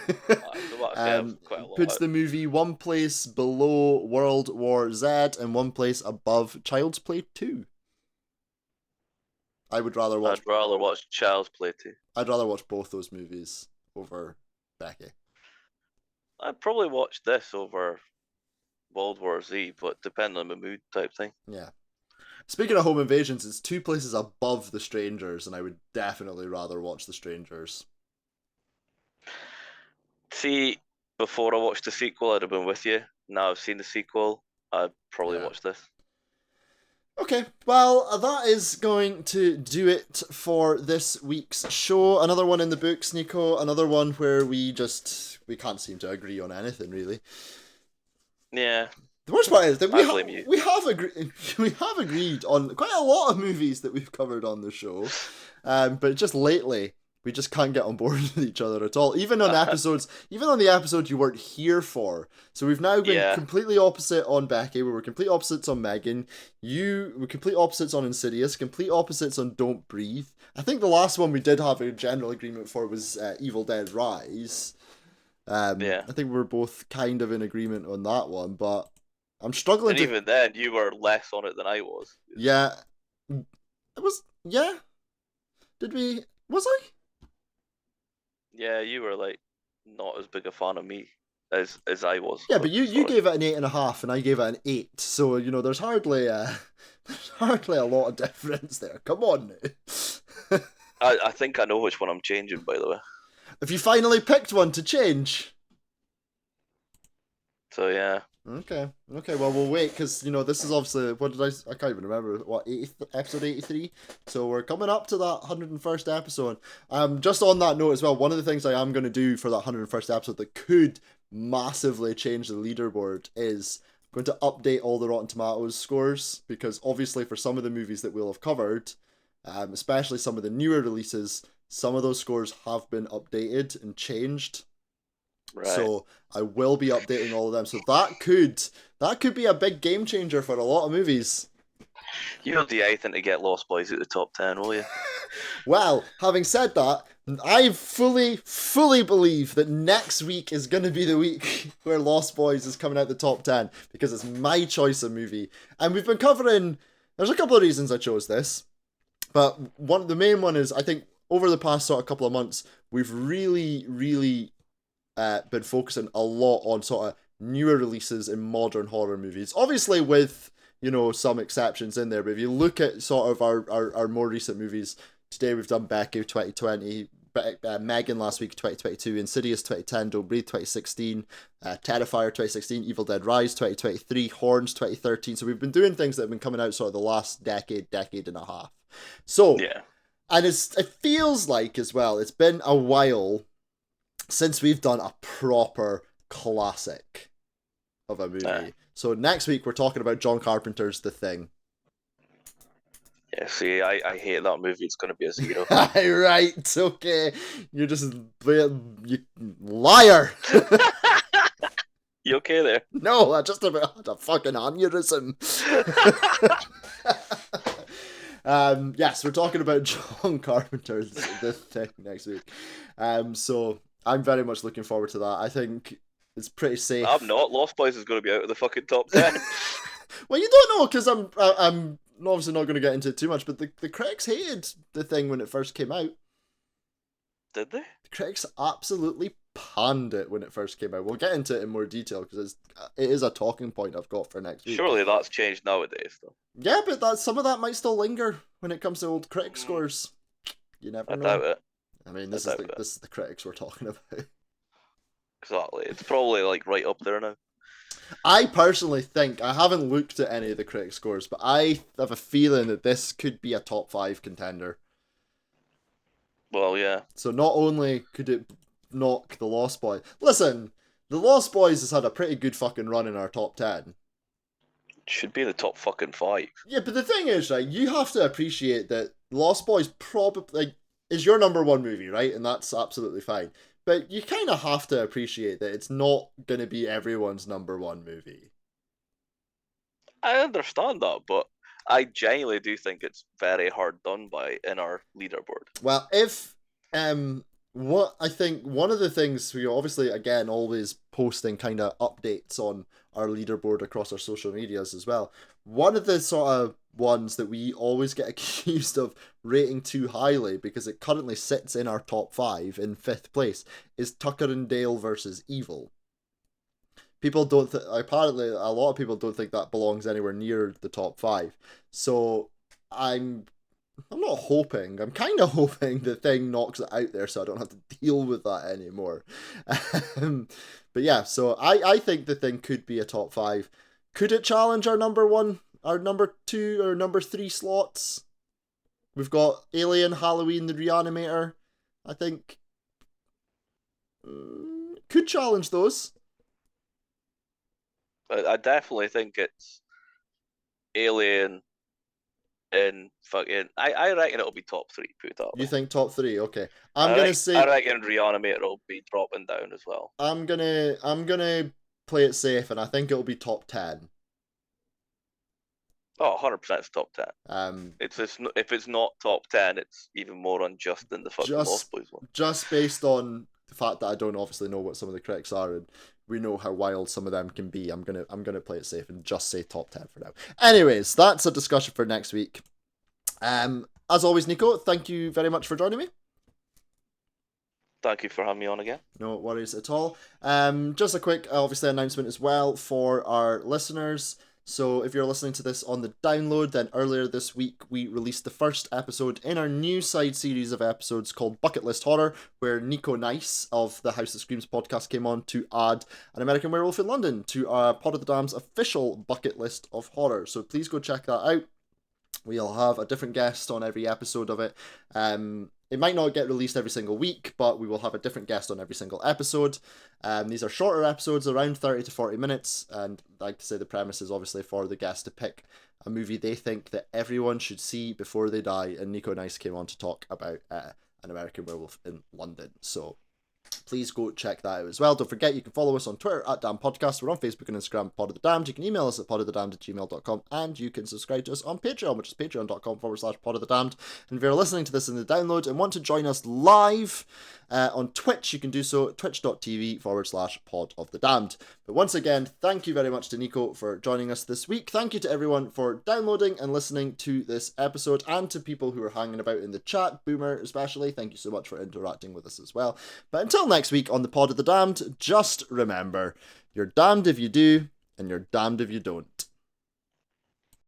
a lot Puts out. the movie one place below World War Z and one place above Child's Play 2. I'd rather watch Child's Play 2. I'd rather watch both those movies over Becky. I'd probably watch this over World War Z, but depending on the mood type thing. Yeah. Speaking of home invasions, it's 2 places above The Strangers, and I would definitely rather watch The Strangers. See, before I watched the sequel, I'd have been with you. Now I've seen the sequel, I'd probably watch this. Okay, well, that is going to do it for this week's show. Another one in the books, Nico. Another one where we can't seem to agree on anything, really. Yeah. The worst part is that we have agreed on quite a lot of movies that we've covered on the show, but just lately we just can't get on board with each other at all. Even on the episodes you weren't here for. So we've now been completely opposite on Becky. We were complete opposites on Megan. You were complete opposites on Insidious. Complete opposites on Don't Breathe. I think the last one we did have a general agreement for was Evil Dead Rise. I think we were both kind of in agreement on that one, but I'm struggling. And even then, you were less on it than I was. Yeah, it was. Yeah, did we? Was I? Yeah, you were like not as big a fan of me as I was. Yeah, but you gave it an 8.5, and I gave it an 8. So there's hardly a lot of difference there. Come on. I think I know which one I'm changing. By the way. Have you finally picked one to change? So yeah. Okay. Well, we'll wait because this is obviously I can't even remember episode 83. So we're coming up to that 101st episode. Just on that note as well, one of the things I am going to do for that 101st episode that could massively change the leaderboard is I'm going to update all the Rotten Tomatoes scores, because obviously for some of the movies that we'll have covered, especially some of the newer releases, some of those scores have been updated and changed. Right. So I will be updating all of them. So that could be a big game changer for a lot of movies. You'll do anything to get Lost Boys at the top 10, will you? Well, having said that, I fully believe that next week is going to be the week where Lost Boys is coming out the top 10, because it's my choice of movie. And we've been covering, there's a couple of reasons I chose this, but the main one is, I think over the past sort of couple of months, we've really been focusing a lot on sort of newer releases in modern horror movies. Obviously with, some exceptions in there, but if you look at sort of our more recent movies, today we've done Becko 2020, Megan last week 2022, Insidious 2010, Don't Breathe 2016, Terrifier 2016, Evil Dead Rise 2023, Horns 2013. So we've been doing things that have been coming out sort of the last decade and a half. So, yeah. And it feels like as well, it's been a while since we've done a proper classic of a movie. So next week we're talking about John Carpenter's The Thing. Yeah, see, I hate that movie. It's going to be a 0. Right, okay. You're just you liar. You okay there? No, I just about had a fucking aneurysm. Yes, we're talking about John Carpenter's The Thing next week. So I'm very much looking forward to that. I think it's pretty safe. I'm not. Lost Boys is going to be out of the fucking top 10. Well, you don't know, because I'm obviously not going to get into it too much, but the critics hated The Thing when it first came out. Did they? The critics absolutely panned it when it first came out. We'll get into it in more detail, because it is a talking point I've got for next week. Surely that's changed nowadays, though. Yeah, but some of that might still linger when it comes to old critic scores. You never know. I doubt it. I mean, this is the critics we're talking about. Exactly. It's probably like right up there now. I personally think, I haven't looked at any of the critic scores, but I have a feeling that this could be a top 5 contender. Well, yeah. So not only could it knock the Lost Boys... Listen, the Lost Boys has had a pretty good fucking run in our top 10. Should be in the top fucking 5. Yeah, but the thing is, right, you have to appreciate that Lost Boys probably... Like, is your number one movie, right? And that's absolutely fine. But you kind of have to appreciate that it's not going to be everyone's number one movie. I understand that, but I genuinely do think it's very hard done by in our leaderboard. Well, if what I think one of the things we obviously again always posting kind of updates on our leaderboard across our social medias as well. One of the sort of ones that we always get accused of rating too highly because it currently sits in our top 5 in 5th place is Tucker and Dale versus Evil. People don't apparently a lot of people don't think that belongs anywhere near the top 5. So I'm not hoping. I'm kind of hoping the Thing knocks it out there so I don't have to deal with that anymore. But yeah, so I think the Thing could be a top 5. Could it challenge our number 1, our number 2, or number 3 slots? We've got Alien, Halloween, The Reanimator. I think could challenge those. I definitely think it's Alien and fucking. I reckon it'll be top 3. Put it that way. You think top 3? Okay, I reckon Reanimator will be dropping down as well. I'm gonna play it safe, and I think it'll be top 10. Oh, 100% it's top 10. If it's not top 10, it's even more unjust than the fucking Lost Boys one. Just based on the fact that I don't obviously know what some of the critics are, and we know how wild some of them can be, I'm gonna play it safe and just say top 10 for now. Anyways, that's a discussion for next week. As always, Nico, thank you very much for joining me. Thank you for having me on again. No worries at all. Just a quick, obviously, announcement as well for our listeners. So if you're listening to this on the download, then earlier this week we released the first episode in our new side series of episodes called Bucket List Horror, where Nico Nice of the House That Screams podcast came on to add An American Werewolf in London to Pod of the Damned's official bucket list of horror. So please go check that out. We'll have a different guest on every episode of it. It might not get released every single week, but we will have a different guest on every single episode. These are shorter episodes, around 30 to 40 minutes, and like to say the premise is obviously for the guest to pick a movie they think that everyone should see before they die, and Nico Nice came on to talk about An American Werewolf in London. So please go check that out as well. Don't forget, you can follow us on Twitter at Damn Podcast. We're on Facebook and Instagram, Pod of the Damned. You can email us at podofthedamned@gmail.com, and you can subscribe to us on Patreon, which is patreon.com/Pod of the Damned. And if you're listening to this in the download and want to join us live on Twitch, you can do so at twitch.tv/Pod of the Damned. But once again, thank you very much to Nico for joining us this week. Thank you to everyone for downloading and listening to this episode, and to people who are hanging about in the chat, Boomer especially. Thank you so much for interacting with us as well. But until next week on the Pod of the Damned, just remember, you're damned if you do, and you're damned if you don't.